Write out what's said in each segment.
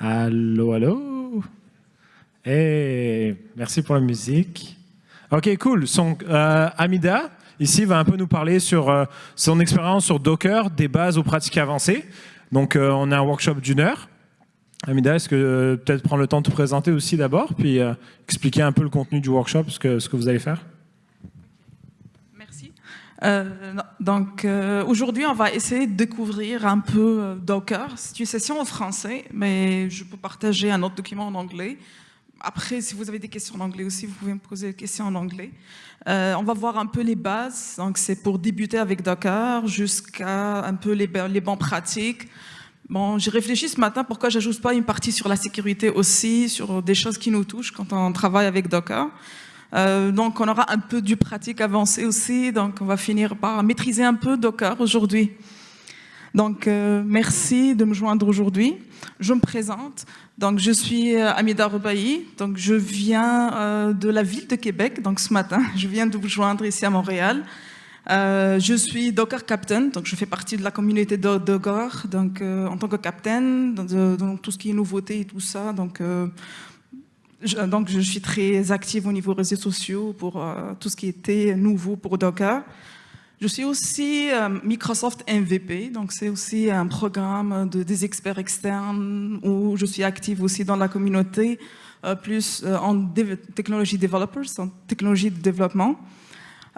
Allô, allô. Et merci pour la musique. Ok, cool. Hamida, ici, va un peu nous parler sur son expérience sur Docker, des bases aux pratiques avancées. Donc, on a un workshop d'1 heure. Hamida, est-ce que peut-être prendre le temps de te présenter aussi d'abord, puis expliquer un peu le contenu du workshop, ce que vous allez faire? Merci. Aujourd'hui, on va essayer de découvrir un peu Docker. C'est une session en français, mais je peux partager un autre document en anglais. Après, si vous avez des questions en anglais aussi, vous pouvez me poser des questions en anglais. On va voir un peu les bases. Donc, c'est pour débuter avec Docker jusqu'à un peu les bonnes pratiques. Bon, j'ai réfléchi ce matin pourquoi j'ajoute pas une partie sur la sécurité aussi, sur des choses qui nous touchent quand on travaille avec Docker. Donc, on aura un peu du pratique avancé aussi. Donc, on va finir par maîtriser un peu Docker aujourd'hui. Donc, merci de me joindre aujourd'hui. Je me présente. Donc, je suis Hamida Rebahi. Donc, je viens de la ville de Québec. Donc, ce matin, je viens de vous joindre ici à Montréal. Je suis Docker Captain. Donc, je fais partie de la communauté de Docker. Donc, en tant que Captain, dans tout ce qui est nouveauté et tout ça. Donc, je suis très active au niveau réseaux sociaux pour tout ce qui était nouveau pour Docker. Je suis aussi Microsoft MVP, donc c'est aussi un programme des experts externes où je suis active aussi dans la communauté, plus en technology developers, en technologie de développement.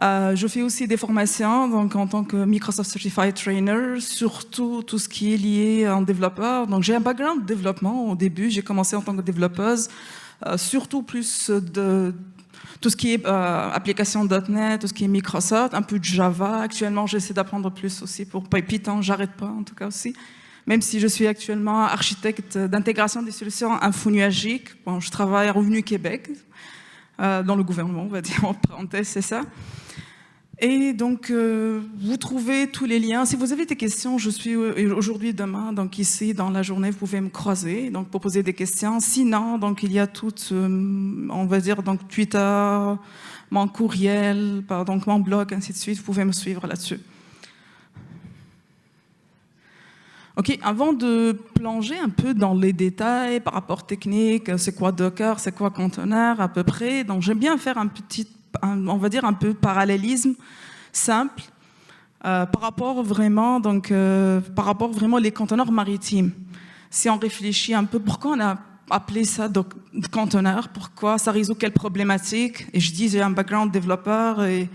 Je fais aussi des formations donc en tant que Microsoft Certified Trainer, surtout tout ce qui est lié en développeur. Donc j'ai un background de développement au début, j'ai commencé en tant que développeuse, surtout plus de tout ce qui est application .NET, tout ce qui est Microsoft, un peu de Java. Actuellement, j'essaie d'apprendre plus aussi pour Python, j'arrête pas en tout cas aussi. Même si je suis actuellement architecte d'intégration des solutions infonuagiques. Bon, je travaille à Revenu Québec, dans le gouvernement, on va dire en parenthèse, c'est ça. Et donc, vous trouvez tous les liens. Si vous avez des questions, je suis aujourd'hui, demain, donc ici, dans la journée, vous pouvez me croiser, donc pour poser des questions. Sinon, donc, il y a tout, on va dire, donc Twitter, mon courriel, donc mon blog, ainsi de suite. Vous pouvez me suivre là-dessus. Ok, avant de plonger un peu dans les détails par rapport technique, c'est quoi Docker, c'est quoi conteneur à peu près. Donc, j'aime bien faire on va dire un peu parallélisme simple par rapport vraiment les conteneurs maritimes. Si on réfléchit un peu, pourquoi on a appelé ça conteneur, pourquoi ça résout quelle problématique? Et je dis, j'ai un background développeur et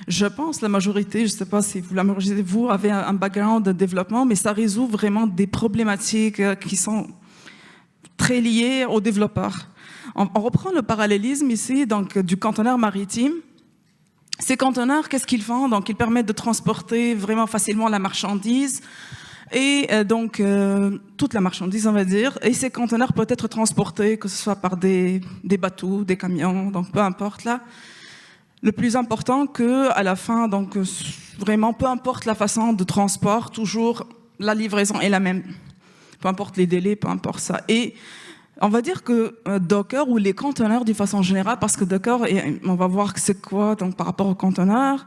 je pense la majorité, je ne sais pas si la majorité de vous avez un background de développement, mais ça résout vraiment des problématiques qui sont très liées aux développeurs. On reprend le parallélisme ici donc, du conteneur maritime. Ces conteneurs, qu'est-ce qu'ils font? Donc, ils permettent de transporter vraiment facilement la marchandise et toute la marchandise, on va dire. Et ces conteneurs peuvent être transportés, que ce soit par des bateaux, des camions, donc peu importe là. Le plus important qu'à la fin, donc vraiment, peu importe la façon de transport, toujours la livraison est la même. Peu importe les délais, peu importe ça. Et on va dire que Docker ou les conteneurs d'une façon générale, parce que Docker, on va voir c'est quoi donc, par rapport aux conteneurs,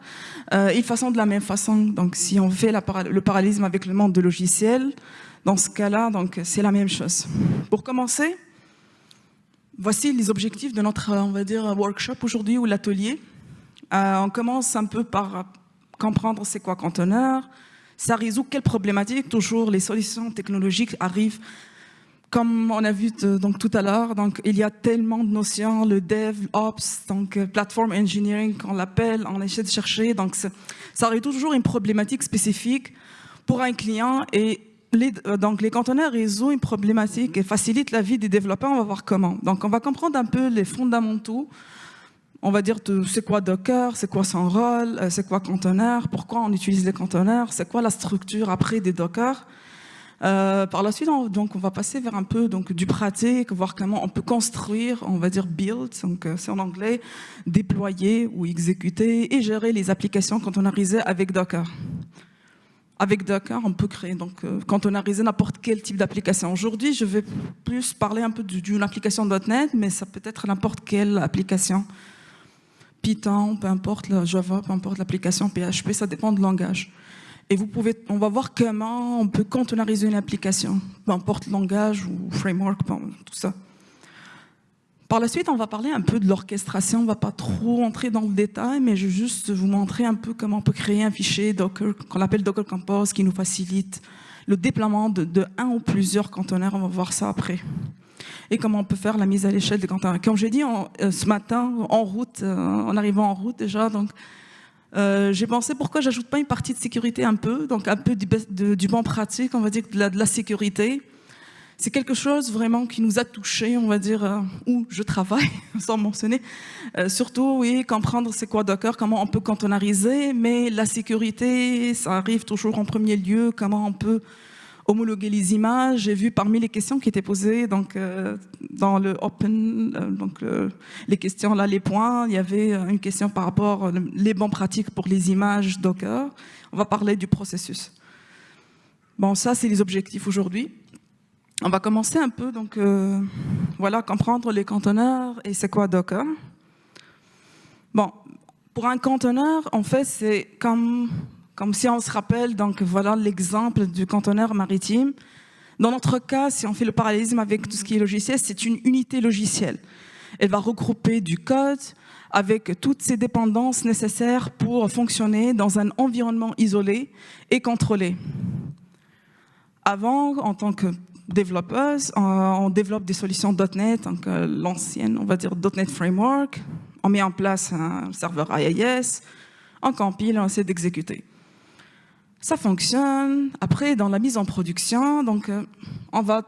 ils font de la même façon. Donc si on fait le parallélisme avec le monde de logiciels, dans ce cas-là, donc c'est la même chose. Pour commencer, voici les objectifs de notre, on va dire, workshop aujourd'hui ou l'atelier. On commence un peu par comprendre c'est quoi conteneur, ça résout quelle problématique. Toujours les solutions technologiques arrivent. Comme on a vu donc, tout à l'heure, donc, il y a tellement de notions, le DevOps, donc Platform Engineering qu'on l'appelle, on essaie de chercher. Donc, ça résout toujours une problématique spécifique pour un client et donc les conteneurs résout une problématique et facilitent la vie des développeurs. On va voir comment. Donc, on va comprendre un peu les fondamentaux. On va dire c'est quoi Docker, c'est quoi son rôle, c'est quoi conteneur, pourquoi on utilise les conteneurs, c'est quoi la structure après des Docker. Par la suite, on va passer vers un peu donc, du pratique, voir comment on peut construire, on va dire build, donc c'est en anglais, déployer ou exécuter et gérer les applications conteneurisées avec Docker. Avec Docker, on peut créer, donc conteneuriser n'importe quel type d'application. Aujourd'hui, je vais plus parler un peu d'une application .NET, mais ça peut être n'importe quelle application. Python, peu importe, Java, peu importe l'application, PHP, ça dépend du langage. Et on va voir comment on peut containeriser une application, peu importe le langage ou framework, tout ça. Par la suite, on va parler un peu de l'orchestration. On ne va pas trop entrer dans le détail, mais je vais juste vous montrer un peu comment on peut créer un fichier Docker, qu'on appelle Docker Compose, qui nous facilite le déploiement de un ou plusieurs conteneurs. On va voir ça après. Et comment on peut faire la mise à l'échelle des conteneurs. Comme j'ai dit ce matin, en route, en arrivant en route déjà, donc, j'ai pensé pourquoi j'ajoute pas une partie de sécurité un peu du bon pratique, on va dire de la sécurité. C'est quelque chose vraiment qui nous a touchés, on va dire, où je travaille, sans mentionner. Surtout, oui, comprendre c'est quoi Docker, comment on peut containeriser, mais la sécurité, ça arrive toujours en premier lieu, comment on peut homologuer les images. J'ai vu parmi les questions qui étaient posées donc, dans le Open, les questions là, les points, il y avait une question par rapport aux les bonnes pratiques pour les images Docker. On va parler du processus. Bon, ça, c'est les objectifs aujourd'hui. On va commencer un peu, donc voilà, comprendre les conteneurs et c'est quoi Docker. Bon, pour un conteneur, en fait, c'est comme si on se rappelle, donc voilà l'exemple du conteneur maritime. Dans notre cas, si on fait le parallélisme avec tout ce qui est logiciel, c'est une unité logicielle. Elle va regrouper du code avec toutes ces dépendances nécessaires pour fonctionner dans un environnement isolé et contrôlé. Avant, en tant que développeuse, on développe des solutions .NET, donc l'ancienne, on va dire .NET Framework. On met en place un serveur IIS, on compile, on essaie d'exécuter. Ça fonctionne. Après, dans la mise en production, donc on va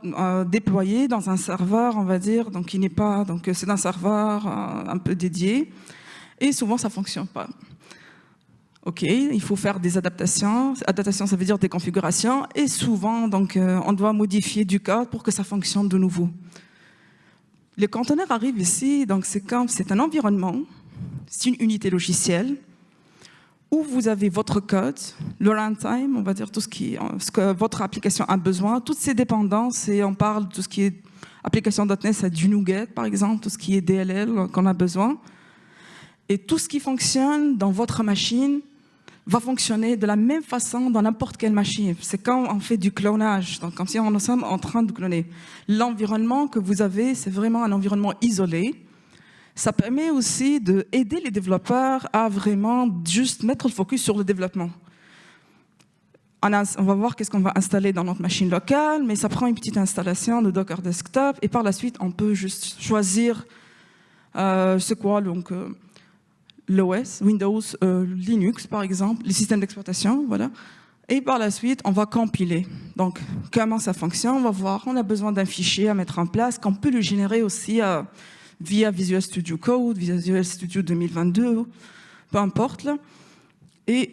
déployer dans un serveur, on va dire, donc qui n'est pas, donc c'est un serveur un peu dédié. Et souvent, ça fonctionne pas. OK, il faut faire des adaptations. Adaptation, ça veut dire des configurations. Et souvent, donc, on doit modifier du code pour que ça fonctionne de nouveau. Le conteneur arrive ici, donc c'est un environnement, c'est une unité logicielle où vous avez votre code, le runtime, on va dire tout ce que votre application a besoin, toutes ces dépendances, et on parle de tout ce qui est application .NET, c'est du NuGet, par exemple, tout ce qui est DLL qu'on a besoin. Et tout ce qui fonctionne dans votre machine va fonctionner de la même façon dans n'importe quelle machine. C'est quand on fait du clonage, donc comme si on sommes en train de cloner. L'environnement que vous avez, c'est vraiment un environnement isolé. Ça permet aussi d'aider les développeurs à vraiment juste mettre le focus sur le développement. On va voir qu'est-ce qu'on va installer dans notre machine locale, mais ça prend une petite installation de Docker Desktop, et par la suite, on peut juste choisir c'est quoi, donc l'OS, Windows, Linux par exemple, les systèmes d'exploitation, voilà. Et par la suite, on va compiler. Donc, comment ça fonctionne, on va voir. On a besoin d'un fichier à mettre en place, qu'on peut le générer aussi via Visual Studio Code, Visual Studio 2022, peu importe. Là. Et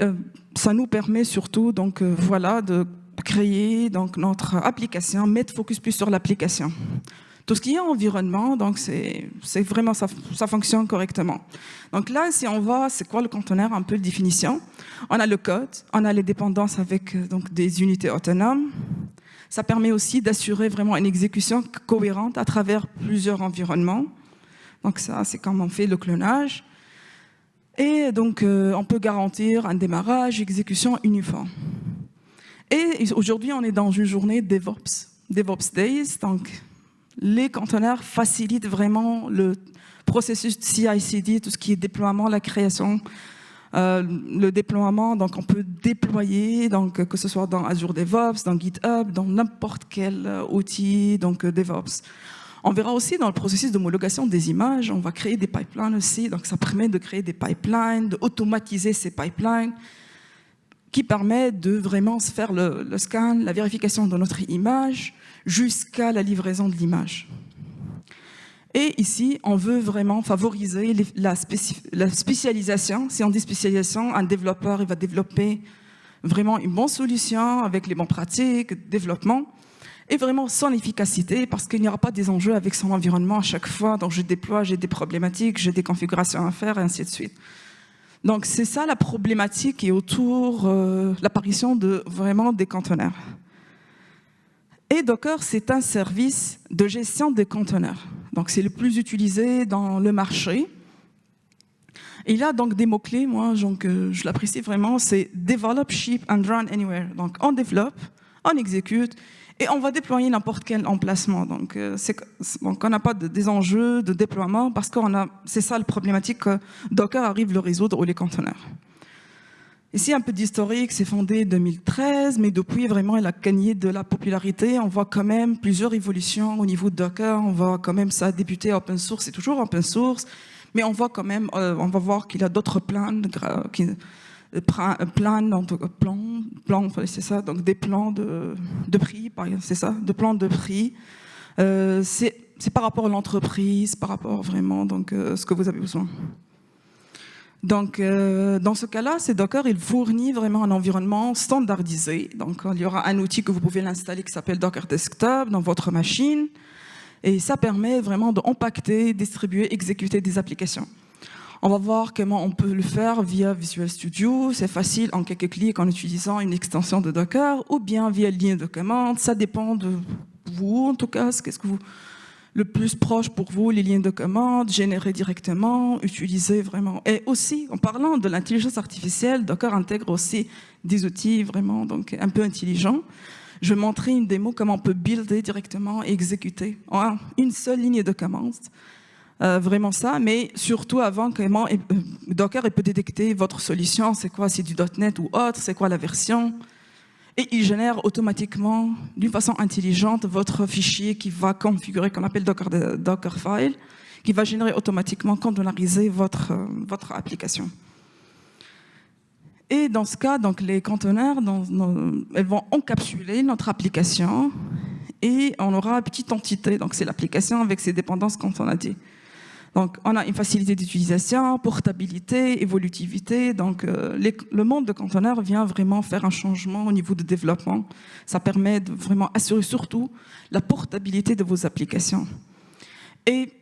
ça nous permet surtout, donc, voilà, de créer donc, notre application, mettre focus plus sur l'application. Tout ce qui est environnement, donc c'est vraiment ça fonctionne correctement. Donc là, si on voit, c'est quoi le conteneur, un peu de définition. On a le code, on a les dépendances avec donc, des unités autonomes. Ça permet aussi d'assurer vraiment une exécution cohérente à travers plusieurs environnements. Donc ça, c'est comment on fait le clonage. Et donc, on peut garantir un démarrage, exécution uniforme. Et aujourd'hui, on est dans une journée DevOps Days, donc les conteneurs facilitent vraiment le processus de CI/CD, tout ce qui est déploiement, la création, le déploiement. Donc, on peut déployer, donc, que ce soit dans Azure DevOps, dans GitHub, dans n'importe quel outil donc, DevOps. On verra aussi dans le processus d'homologation des images, on va créer des pipelines aussi. Donc, ça permet de créer des pipelines, d'automatiser ces pipelines qui permettent de vraiment se faire le scan, la vérification de notre image, jusqu'à la livraison de l'image. Et ici, on veut vraiment favoriser la spécialisation. Si on dit spécialisation, un développeur il va développer vraiment une bonne solution avec les bonnes pratiques, développement, et vraiment son efficacité, parce qu'il n'y aura pas des enjeux avec son environnement à chaque fois. Donc je déploie, j'ai des problématiques, j'ai des configurations à faire, et ainsi de suite. Donc c'est ça la problématique et autour l'apparition vraiment des conteneurs. Et Docker, c'est un service de gestion des conteneurs. Donc, c'est le plus utilisé dans le marché. Et il y a donc des mots-clés, moi, donc, je l'apprécie vraiment, c'est develop, ship and run anywhere. Donc on développe, on exécute et on va déployer n'importe quel emplacement. Donc, donc on n'a pas des enjeux de déploiement parce que c'est ça le problématique que Docker arrive à le résoudre ou les conteneurs. Ici, un peu d'historique, c'est fondé en 2013, mais depuis, vraiment, elle a gagné de la popularité. On voit quand même plusieurs évolutions au niveau de Docker. On voit quand même ça a débuté open source, c'est toujours open source, mais on voit quand même, on va voir qu'il y a d'autres plans, c'est ça, donc des plans de prix, par exemple, c'est ça, de plans de prix. C'est par rapport à l'entreprise, par rapport vraiment donc ce que vous avez besoin. Donc, dans ce cas-là, c'est Docker, il fournit vraiment un environnement standardisé. Donc, il y aura un outil que vous pouvez l'installer qui s'appelle Docker Desktop dans votre machine. Et ça permet vraiment d'empacter, distribuer, exécuter des applications. On va voir comment on peut le faire via Visual Studio. C'est facile en quelques clics en utilisant une extension de Docker ou bien via ligne de commande. Ça dépend de vous, en tout cas. Qu'est-ce que vous... Le plus proche pour vous, les lignes de commande, générer directement, utiliser vraiment. Et aussi, en parlant de l'intelligence artificielle, Docker intègre aussi des outils vraiment donc, un peu intelligents. Je vais montrer une démo comment on peut builder directement et exécuter en une seule ligne de commande. Vraiment ça, mais surtout avant, comment Docker peut détecter votre solution, c'est quoi, c'est du .NET ou autre, c'est quoi la version. Et il génère automatiquement, d'une façon intelligente, votre fichier qui va configurer, qu'on appelle Dockerfile, qui va générer automatiquement, containeriser votre application. Et dans ce cas, donc, les conteneurs, elles vont encapsuler notre application et on aura une petite entité. Donc, c'est l'application avec ses dépendances, comme on a dit. Donc, on a une facilité d'utilisation, portabilité, évolutivité. Donc, le monde de conteneurs vient vraiment faire un changement au niveau du développement. Ça permet de vraiment assurer surtout la portabilité de vos applications. Et,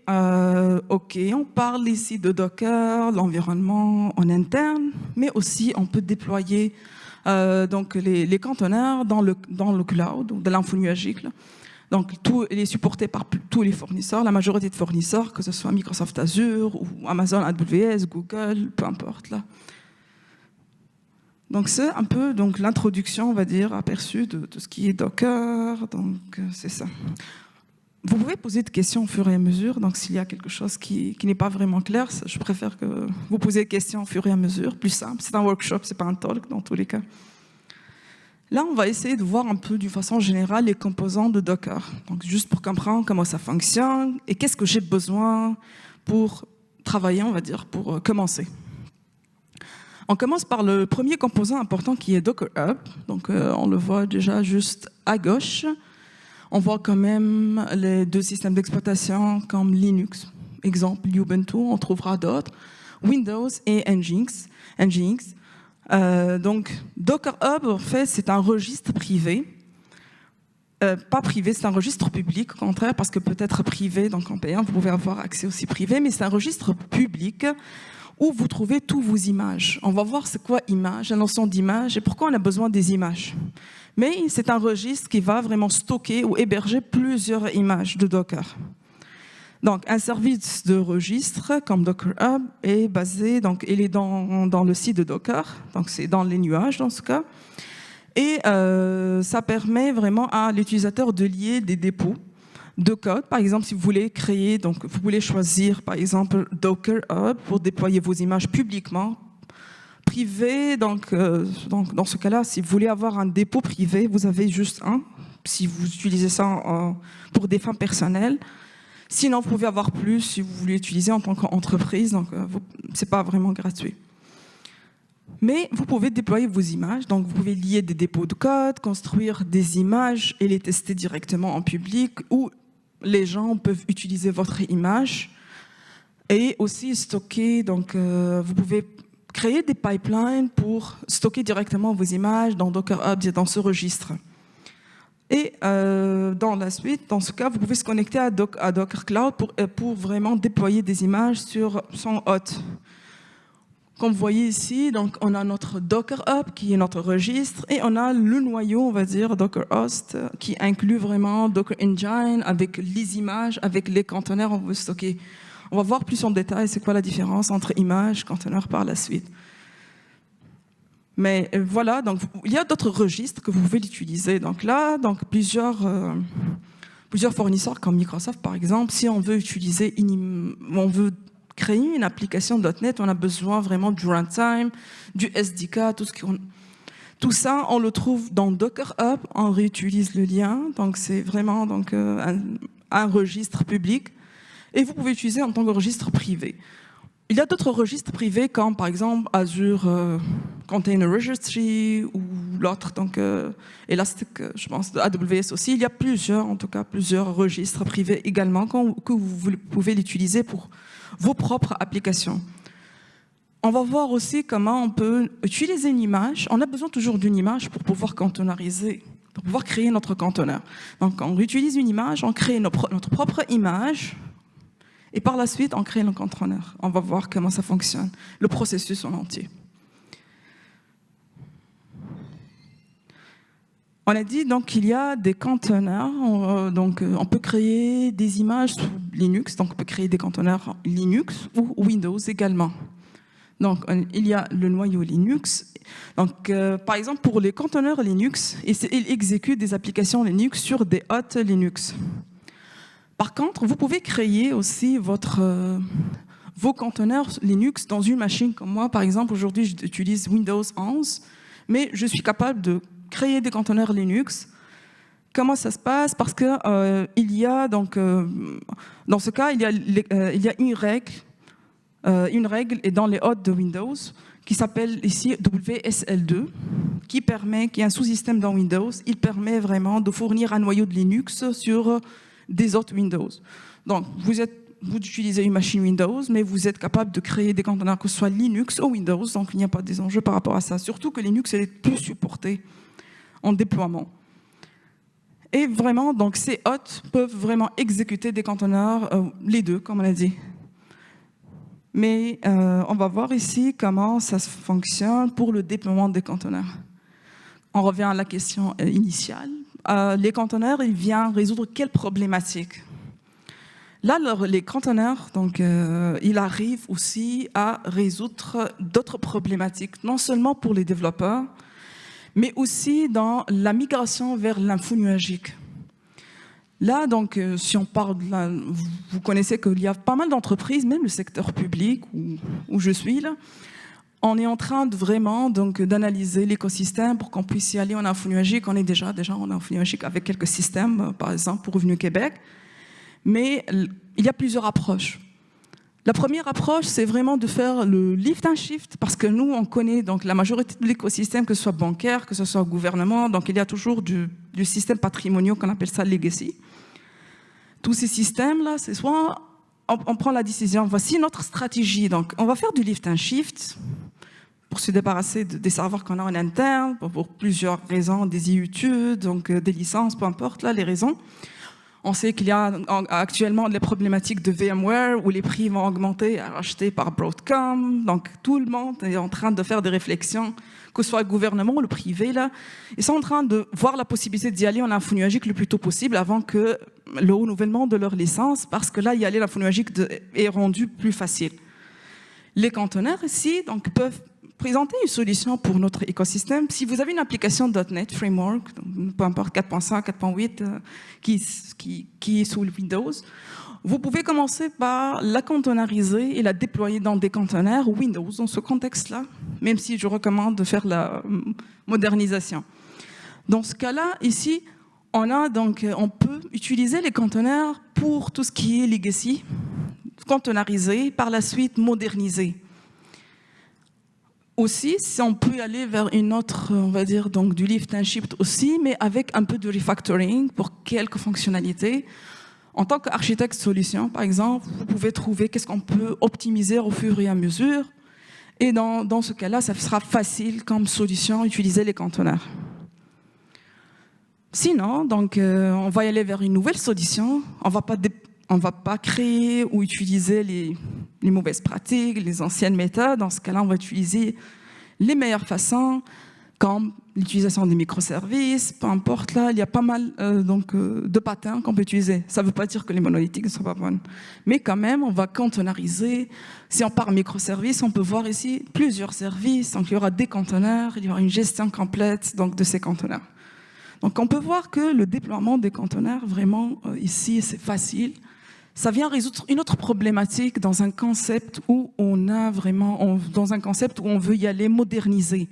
OK, on parle ici de Docker, l'environnement en interne, mais aussi on peut déployer donc les conteneurs dans le cloud, de l'info nuagique. Donc, il est supporté par tous les fournisseurs, la majorité de fournisseurs, que ce soit Microsoft Azure ou Amazon AWS, Google, peu importe. Là. Donc, c'est un peu l'introduction, on va dire, aperçue de tout ce qui est Docker. Donc, c'est ça. Vous pouvez poser des questions au fur et à mesure. Donc, s'il y a quelque chose qui n'est pas vraiment clair, je préfère que vous posiez des questions au fur et à mesure, plus simple. C'est un workshop, c'est pas un talk dans tous les cas. Là, on va essayer de voir un peu d'une façon générale les composants de Docker. Donc, juste pour comprendre comment ça fonctionne et qu'est-ce que j'ai besoin pour travailler, on va dire, pour commencer. On commence par le premier composant important qui est Docker Hub. Donc, on le voit déjà juste à gauche. On voit quand même les deux systèmes d'exploitation comme Linux. Exemple, Ubuntu, on trouvera d'autres. Windows et Nginx. Donc, Docker Hub, en fait, c'est un registre privé. Pas privé, c'est un registre public, au contraire, parce que peut-être privé, donc en payant, vous pouvez avoir accès aussi privé, mais c'est un registre public où vous trouvez toutes vos images. On va voir c'est quoi image, la notion d'image, et pourquoi on a besoin des images. Mais c'est un registre qui va vraiment stocker ou héberger plusieurs images de Docker. Donc, un service de registre comme Docker Hub est basé, donc il est dans le site de Docker, donc c'est dans les nuages dans ce cas, et ça permet vraiment à l'utilisateur de lier des dépôts de code. Par exemple, si vous voulez créer, donc vous voulez choisir par exemple Docker Hub pour déployer vos images publiquement, privé. Donc dans ce cas-là, si vous voulez avoir un dépôt privé, vous avez juste un. Si vous utilisez ça pour des fins personnelles. Sinon, vous pouvez avoir plus si vous voulez utiliser en tant qu'entreprise, donc c'est pas vraiment gratuit. Mais vous pouvez déployer vos images, donc vous pouvez lier des dépôts de code, construire des images et les tester directement en public, ou les gens peuvent utiliser votre image et aussi stocker. Donc, vous pouvez créer des pipelines pour stocker directement vos images dans Docker Hub, dans ce registre. Et dans la suite, dans ce cas, vous pouvez se connecter à Docker Cloud pour vraiment déployer des images sur son hôte. Comme vous voyez ici, donc on a notre Docker Hub qui est notre registre et on a le noyau, on va dire, Docker Host qui inclut vraiment Docker Engine avec les images, avec les conteneurs on veut stocker. On va voir plus en détail c'est quoi la différence entre image, conteneur par la suite. Mais voilà, donc il y a d'autres registres que vous pouvez utiliser. Donc là, donc plusieurs fournisseurs comme Microsoft par exemple, si on veut créer une application .NET, on a besoin vraiment du runtime, du SDK, tout ça, on le trouve dans Docker Hub, on réutilise le lien, donc c'est vraiment donc, un registre public, et vous pouvez l'utiliser en tant que registre privé. Il y a d'autres registres privés comme par exemple Azure Container Registry ou l'autre, donc Elastic, je pense, de AWS aussi. Il y a plusieurs registres privés également que vous pouvez l'utiliser pour vos propres applications. On va voir aussi comment on peut utiliser une image. On a besoin toujours d'une image pour pouvoir containeriser, pour pouvoir créer notre conteneur. Donc on utilise une image, on crée notre propre image, et par la suite, on crée le conteneur. On va voir comment ça fonctionne, le processus en entier. On a dit donc qu'il y a des conteneurs, on peut créer des images sous Linux, donc on peut créer des conteneurs Linux ou Windows également. Donc il y a le noyau Linux. Donc par exemple pour les conteneurs Linux, ils exécutent des applications Linux sur des hôtes Linux. Par contre, vous pouvez créer aussi vos conteneurs Linux dans une machine comme moi. Par exemple, aujourd'hui, j'utilise Windows 11, mais je suis capable de créer des conteneurs Linux. Comment ça se passe? Parce que il y a donc, dans ce cas, il y a une règle est dans les hôtes de Windows qui s'appelle ici WSL2, qui est un sous-système dans Windows. Il permet vraiment de fournir un noyau de Linux sur des autres Windows. Donc, vous utilisez une machine Windows, mais vous êtes capable de créer des conteneurs que ce soit Linux ou Windows, donc il n'y a pas des enjeux par rapport à ça. Surtout que Linux est plus supporté en déploiement. Et vraiment, donc ces hôtes peuvent vraiment exécuter des conteneurs, les deux, comme on a dit. Mais on va voir ici comment ça fonctionne pour le déploiement des conteneurs. On revient à la question initiale. Les conteneurs, ils viennent résoudre quelle problématique? Là, les conteneurs, donc, ils arrivent aussi à résoudre d'autres problématiques, non seulement pour les développeurs, mais aussi dans la migration vers l'info nuagique. Là, donc, si on parle, vous connaissez qu'il y a pas mal d'entreprises, même le secteur public où je suis là, on est en train de vraiment d'analyser l'écosystème pour qu'on puisse y aller en info nuagique. On est déjà en info nuagique avec quelques systèmes, par exemple pour Revenu Québec. Mais il y a plusieurs approches. La première approche, c'est vraiment de faire le lift and shift, parce que nous, on connaît donc la majorité de l'écosystème, que ce soit bancaire, que ce soit gouvernement. Donc il y a toujours du système patrimonial qu'on appelle ça legacy. Tous ces systèmes-là, c'est soit on prend la décision, voici notre stratégie. Donc on va faire du lift and shift pour se débarrasser des serveurs qu'on a en interne, pour plusieurs raisons, des IUT, donc des licences, peu importe là, les raisons. On sait qu'il y a actuellement les problématiques de VMware où les prix vont augmenter, rachetés par Broadcom. Donc tout le monde est en train de faire des réflexions, que ce soit le gouvernement ou le privé. Là. Ils sont en train de voir la possibilité d'y aller en info nuagique le plus tôt possible avant que le renouvellement de leur licence, parce que là, y aller en info nuagique est rendu plus facile. Les conteneurs ici donc, peuvent présenter une solution pour notre écosystème. Si vous avez une application .NET Framework, peu importe 4.5, 4.8, qui est sous Windows, vous pouvez commencer par la containeriser et la déployer dans des conteneurs Windows dans ce contexte-là, même si je recommande de faire la modernisation. Dans ce cas-là, ici, on peut utiliser les conteneurs pour tout ce qui est legacy, containeriser, par la suite moderniser. Aussi, si on peut aller vers une autre, on va dire, donc du lift and shift aussi, mais avec un peu de refactoring pour quelques fonctionnalités. En tant qu'architecte solution, par exemple, vous pouvez trouver qu'est-ce qu'on peut optimiser au fur et à mesure. Et dans ce cas-là, ça sera facile comme solution utiliser les conteneurs. Sinon, donc, on va y aller vers une nouvelle solution. On va pas créer ou utiliser les mauvaises pratiques, les anciennes méthodes. Dans ce cas-là, on va utiliser les meilleures façons. comme l'utilisation des microservices, peu importe, là, il y a pas mal de patterns qu'on peut utiliser. Ça ne veut pas dire que les monolithiques ne sont pas bonnes. Mais quand même, on va containeriser. Si on part microservices, on peut voir ici plusieurs services. Donc, il y aura des conteneurs, il y aura une gestion complète donc, de ces conteneurs. Donc, on peut voir que le déploiement des conteneurs, vraiment, ici, c'est facile. Ça vient résoudre une autre problématique dans un concept où on a vraiment, dans un concept où on veut y aller moderniser.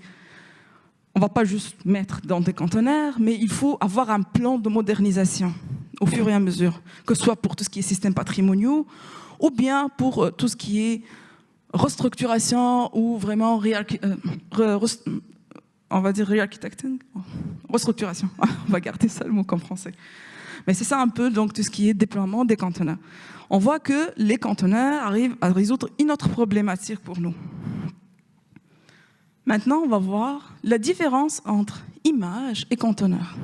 On ne va pas juste mettre dans des conteneurs, mais il faut avoir un plan de modernisation au fur et à mesure, que ce soit pour tout ce qui est systèmes patrimoniaux ou bien pour tout ce qui est restructuration ou vraiment on va dire re-architecting, restructuration. On va garder ça le mot comme français. Mais c'est ça un peu donc tout ce qui est déploiement des conteneurs. On voit que les conteneurs arrivent à résoudre une autre problématique pour nous. Maintenant, on va voir la différence entre image et conteneur.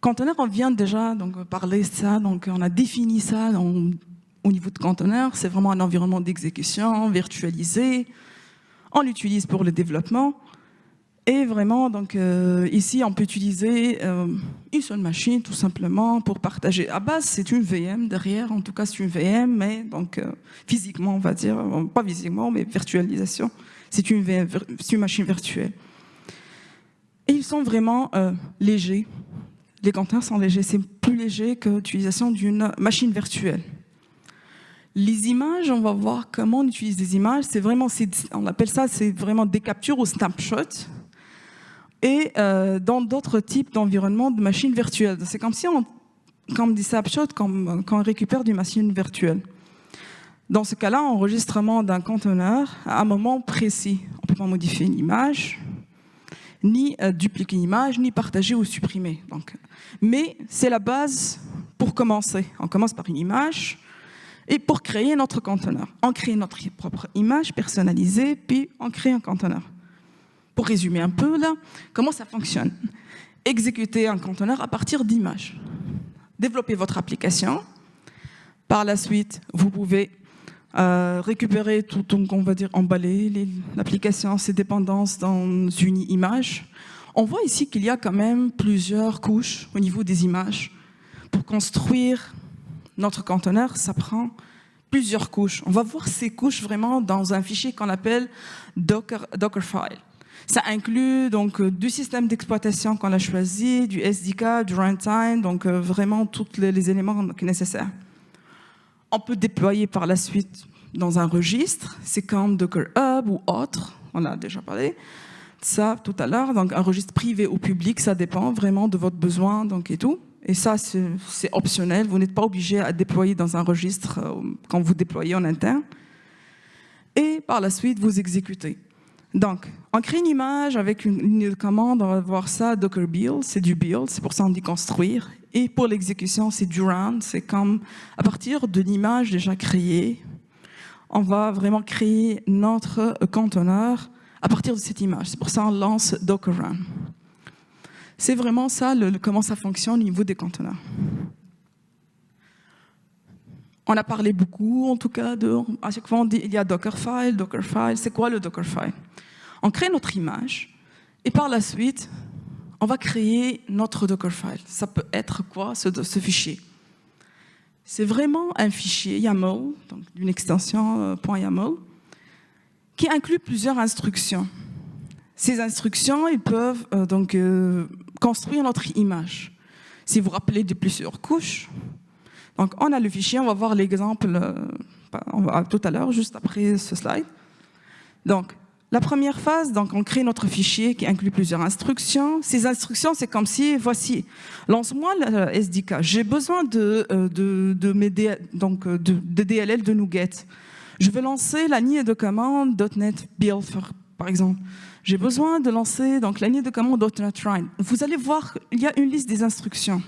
Conteneur, on vient déjà donc parler de ça, donc on a défini ça au niveau de conteneur. C'est vraiment un environnement d'exécution virtualisé. On l'utilise pour le développement. Et vraiment, donc, ici, on peut utiliser une seule machine, tout simplement, pour partager. À base, c'est une VM derrière, en tout cas, c'est une VM, mais donc, physiquement, on va dire, pas physiquement, mais virtualisation. C'est une machine virtuelle. Et ils sont vraiment légers. Les conteneurs sont légers. C'est plus léger que l'utilisation d'une machine virtuelle. Les images, on va voir comment on utilise des images. C'est vraiment, on appelle ça, c'est vraiment des captures ou snapshots. Et dans d'autres types d'environnements de machines virtuelles. C'est comme si comme des snapshots, quand on récupère des machines virtuelles. Dans ce cas-là, enregistrement d'un conteneur à un moment précis. On ne peut pas modifier une image, ni dupliquer une image, ni partager ou supprimer. Donc, mais c'est la base pour commencer. On commence par une image et pour créer notre conteneur. On crée notre propre image personnalisée, puis on crée un conteneur. Pour résumer un peu, là, comment ça fonctionne? Exécuter un conteneur à partir d'images. Développer votre application. Par la suite, vous pouvez récupérer tout, donc on va dire emballer l'application, ses dépendances dans une image. On voit ici qu'il y a quand même plusieurs couches au niveau des images. Pour construire notre conteneur, ça prend plusieurs couches. On va voir ces couches vraiment dans un fichier qu'on appelle Dockerfile. Ça inclut donc du système d'exploitation qu'on a choisi, du SDK, du runtime, donc vraiment tous les éléments nécessaires. On peut déployer par la suite dans un registre, c'est comme Docker Hub ou autre, on a déjà parlé de ça tout à l'heure, donc un registre privé ou public, ça dépend vraiment de votre besoin donc, et tout. Et ça, c'est optionnel, vous n'êtes pas obligé à déployer dans un registre quand vous déployez en interne. Et par la suite, vous exécutez. Donc, on crée une image avec une ligne de commande, on va voir ça, Docker build, c'est du build, c'est pour ça qu'on dit construire. Et pour l'exécution, c'est du run, c'est comme à partir de l'image déjà créée, on va vraiment créer notre conteneur à partir de cette image. C'est pour ça qu'on lance Docker run. C'est vraiment ça, comment ça fonctionne au niveau des conteneurs. On a parlé beaucoup, en tout cas, à chaque fois on dit il y a Dockerfile. C'est quoi le Dockerfile? On crée notre image et par la suite, on va créer notre Dockerfile. Ça peut être quoi, ce fichier? C'est vraiment un fichier YAML, donc d'une extension .yaml, qui inclut plusieurs instructions. Ces instructions, ils peuvent construire notre image. Si vous vous rappelez de plusieurs couches, donc on a le fichier, on va voir l'exemple tout à l'heure, juste après ce slide. Donc, la première phase, donc on crée notre fichier qui inclut plusieurs instructions. Ces instructions, c'est comme si, voici, lance-moi le SDK. J'ai besoin de DLL de NuGet. Je veux lancer la ligne de commande .NET Build, par exemple. J'ai besoin de lancer donc, la ligne de commande .NET Run. Vous allez voir, il y a une liste des instructions.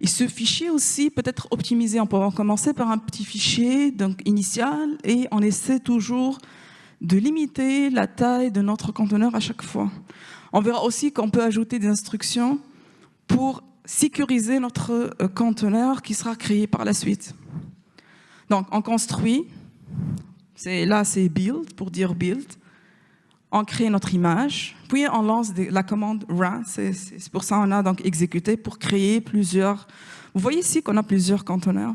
Et ce fichier aussi peut être optimisé. On peut commencer par un petit fichier donc, initial et on essaie toujours de limiter la taille de notre conteneur à chaque fois. On verra aussi qu'on peut ajouter des instructions pour sécuriser notre conteneur qui sera créé par la suite. Donc, on construit. Là, c'est build, pour dire build. On crée notre image, puis on lance la commande run. C'est pour ça qu'on a donc exécuté pour créer plusieurs. Vous voyez ici qu'on a plusieurs conteneurs.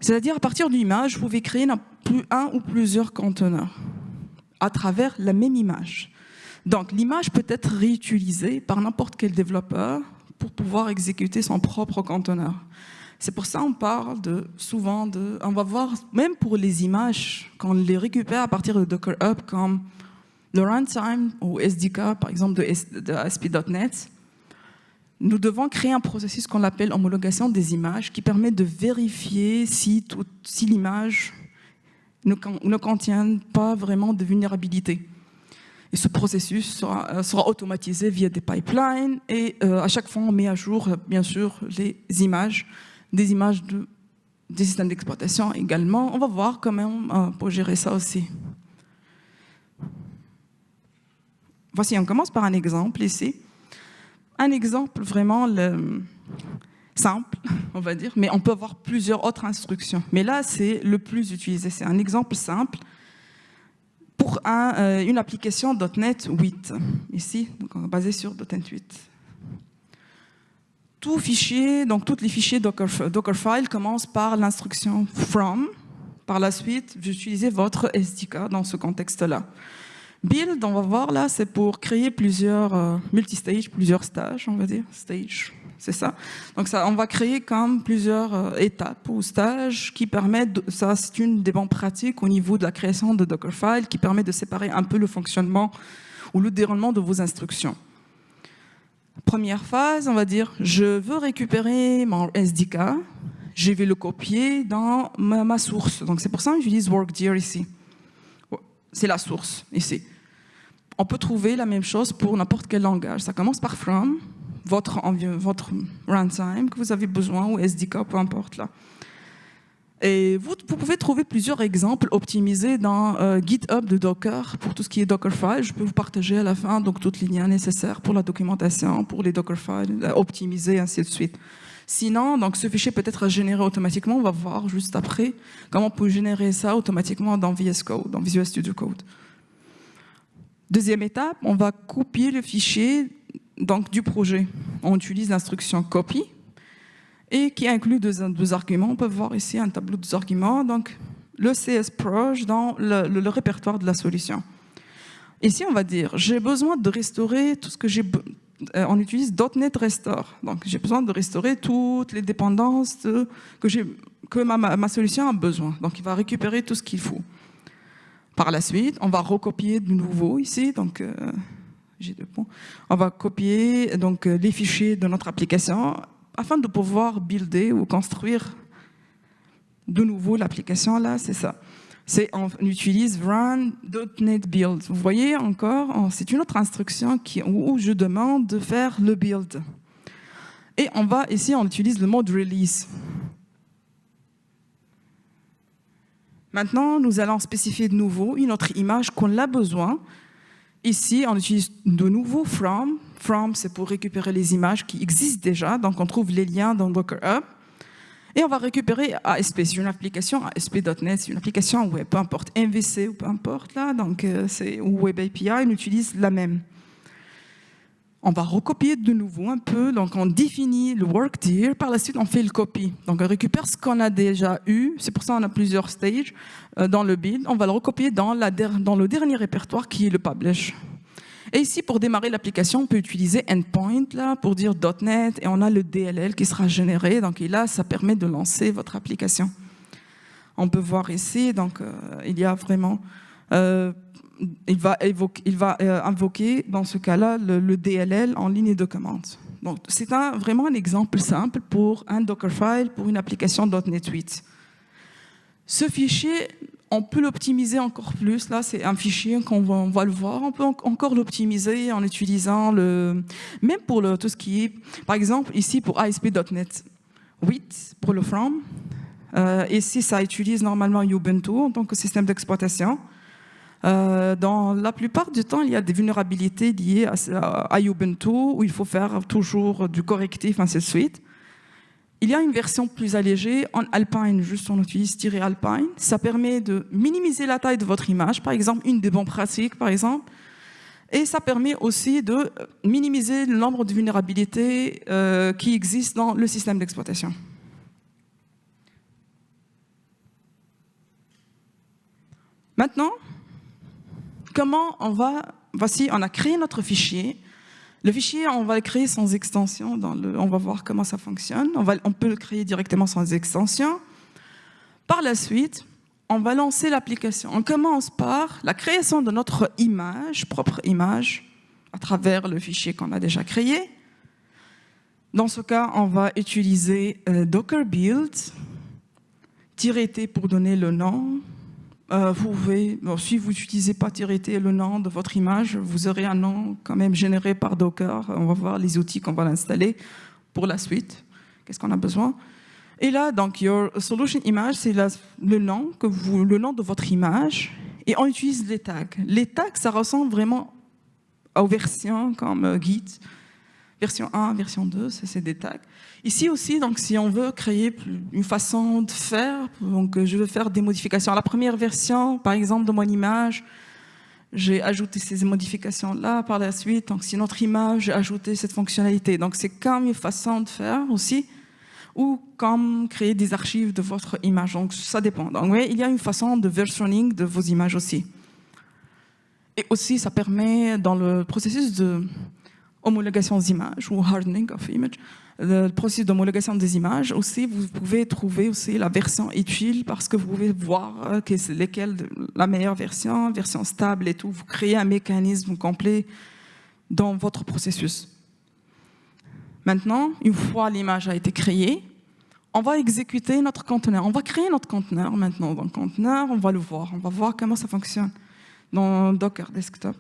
C'est-à-dire, à partir d'une image, vous pouvez créer un ou plusieurs conteneurs à travers la même image. Donc, l'image peut être réutilisée par n'importe quel développeur pour pouvoir exécuter son propre conteneur. C'est pour ça qu'on parle souvent de... On va voir, même pour les images, quand on les récupère à partir de Docker Hub, comme le runtime ou SDK, par exemple, de ASP.NET, nous devons créer un processus qu'on appelle homologation des images qui permet de vérifier si l'image ne contient pas vraiment de vulnérabilité. Et ce processus sera automatisé via des pipelines et à chaque fois on met à jour, bien sûr, des images des systèmes d'exploitation également. On va voir comment pour gérer ça aussi. Voici, on commence par un exemple ici. Un exemple vraiment simple, on va dire, mais on peut avoir plusieurs autres instructions. Mais là, c'est le plus utilisé. C'est un exemple simple pour une application .NET 8, ici, donc basée sur .NET 8. Tout fichier, donc tous les fichiers Dockerfile commencent par l'instruction from. Par la suite, vous utilisez votre SDK dans ce contexte-là. Build, on va voir là, c'est pour créer plusieurs multistages, plusieurs stages, on va dire, stage, c'est ça. Donc ça, on va créer comme plusieurs étapes ou stages qui permettent, ça c'est une des bonnes pratiques au niveau de la création de Dockerfile, qui permet de séparer un peu le fonctionnement ou le déroulement de vos instructions. Première phase, on va dire, je veux récupérer mon SDK, je vais le copier dans ma source. Donc c'est pour ça que j'utilise workdir ici. C'est la source, ici. On peut trouver la même chose pour n'importe quel langage. Ça commence par from, votre runtime que vous avez besoin, ou SDK, peu importe là. Et vous pouvez trouver plusieurs exemples optimisés dans GitHub de Docker pour tout ce qui est Dockerfile. Je peux vous partager à la fin donc toutes les liens nécessaires pour la documentation, pour les Dockerfiles optimisés, ainsi de suite. Sinon, donc ce fichier peut être généré automatiquement. On va voir juste après comment on peut générer ça automatiquement dans VS Code, dans Visual Studio Code. Deuxième étape, on va copier le fichier donc, du projet. On utilise l'instruction copy et qui inclut deux arguments. On peut voir ici un tableau de arguments, donc le CSproj dans le répertoire de la solution. Ici, on va dire, j'ai besoin de restaurer tout ce que j'ai besoin. On utilise .NET Restore. Donc, j'ai besoin de restaurer toutes les dépendances que ma solution a besoin. Donc, il va récupérer tout ce qu'il faut. Par la suite, on va recopier de nouveau ici. Donc, j'ai 2 points. On va copier donc, les fichiers de notre application afin de pouvoir builder ou construire de nouveau l'application. Là, c'est ça. On utilise run.NET build. Vous voyez encore, c'est une autre instruction où je demande de faire le build. Et ici, on utilise le mode release. Maintenant, nous allons spécifier de nouveau une autre image qu'on a besoin. Ici, on utilise de nouveau from. From, c'est pour récupérer les images qui existent déjà. Donc, on trouve les liens dans Docker Hub. Et on va récupérer ASP, c'est une application ASP.NET, c'est une application web, peu importe, MVC ou peu importe, là, donc ou Web API, on utilise la même. On va recopier de nouveau un peu, donc on définit le workdir, par la suite on fait le copy. Donc on récupère ce qu'on a déjà eu, c'est pour ça qu'on a plusieurs stages dans le build, on va le recopier dans le dernier répertoire qui est le publish. Et ici, pour démarrer l'application, on peut utiliser endpoint là, pour dire .NET et on a le DLL qui sera généré. Donc, et là, ça permet de lancer votre application. On peut voir ici, donc, il y a vraiment... il va invoquer, dans ce cas-là, le DLL en ligne de commande. Donc, c'est vraiment un exemple simple pour un Dockerfile, pour une application .NET 8. Ce fichier... On peut l'optimiser encore plus. Là, c'est un fichier qu'on va le voir. On peut encore l'optimiser en utilisant même pour tout ce qui est, par exemple, ici pour ASP.NET 8 pour le from. Ici, ça utilise normalement Ubuntu en tant que système d'exploitation. Dans la plupart du temps, il y a des vulnérabilités liées à Ubuntu où il faut faire toujours du correctif, ainsi de suite. il y a une version plus allégée en Alpine, juste on utilise -Alpine. Ça permet de minimiser la taille de votre image, par exemple, une des bonnes pratiques, par exemple. Et ça permet aussi de minimiser le nombre de vulnérabilités qui existent dans le système d'exploitation. Maintenant, voici, on a créé notre fichier. Le fichier, on va le créer sans extension. On va voir comment ça fonctionne. On peut le créer directement sans extension. Par la suite, on va lancer l'application. On commence par la création de notre image, propre image, à travers le fichier qu'on a déjà créé. Dans ce cas, on va utiliser Docker build, -t pour donner le nom. Si vous n'utilisez pas -t le nom de votre image, vous aurez un nom quand même généré par Docker. On va voir les outils qu'on va l'installer pour la suite. Qu'est-ce qu'on a besoin? Et là, donc, your solution image, c'est le nom de votre image. Et on utilise les tags. Les tags, ça ressemble vraiment aux versions comme Git. Version 1, version 2, c'est des tags. Ici aussi, donc, si on veut créer une façon de faire, donc je veux faire des modifications. À la première version, par exemple, de mon image, j'ai ajouté ces modifications-là. Par la suite, donc, si notre image, j'ai ajouté cette fonctionnalité. Donc, c'est comme une façon de faire aussi, ou comme créer des archives de votre image. Donc, ça dépend. Donc, oui, il y a une façon de versioning de vos images aussi. Et aussi, ça permet, dans le processus de homologation des images ou hardening of image, le processus d'homologation des images aussi, vous pouvez trouver aussi la version utile parce que vous pouvez voir lesquelles la meilleure version stable et tout. Vous créez un mécanisme complet dans votre processus. Maintenant, une fois l'image a été créée, on va exécuter notre conteneur. On va créer notre conteneur maintenant. Dans le conteneur, on va le voir. On va voir comment ça fonctionne dans Docker Desktop.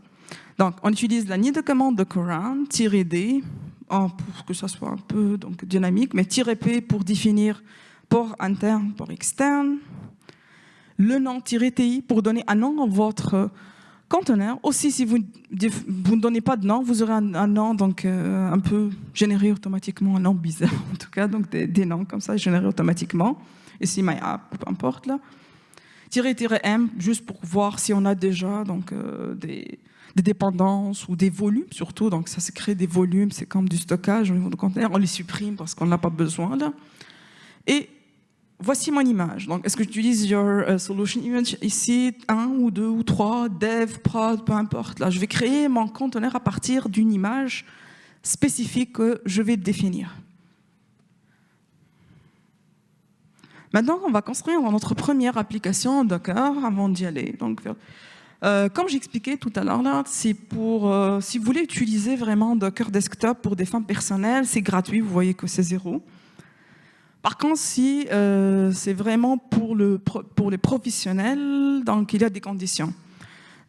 Donc, on utilise la ligne de commande de Coran, -d, pour que ça soit un peu donc, dynamique, mais -p pour définir port interne, port externe. Le nom -ti pour donner un nom à votre conteneur. Aussi, si vous ne donnez pas de nom, vous aurez un nom donc, un peu généré automatiquement, un nom bizarre en tout cas, donc des noms comme ça générés automatiquement. Ici, my app, peu importe là. -m, juste pour voir si on a déjà donc, des dépendances ou des volumes surtout. Donc ça se crée des volumes, c'est comme du stockage au niveau du conteneur. On les supprime parce qu'on n'a pas besoin là. Et voici mon image. Donc est-ce que j'utilise your solution image ici, 1 ou 2 ou 3, dev, prod, peu importe. Là, je vais créer mon conteneur à partir d'une image spécifique que je vais définir. Maintenant, on va construire notre première application Docker avant d'y aller. Donc, comme j'expliquais tout à l'heure, là, c'est pour si vous voulez utiliser vraiment Docker Desktop pour des fins personnelles, c'est gratuit, vous voyez que c'est 0. Par contre, si c'est vraiment pour les professionnels, donc il y a des conditions.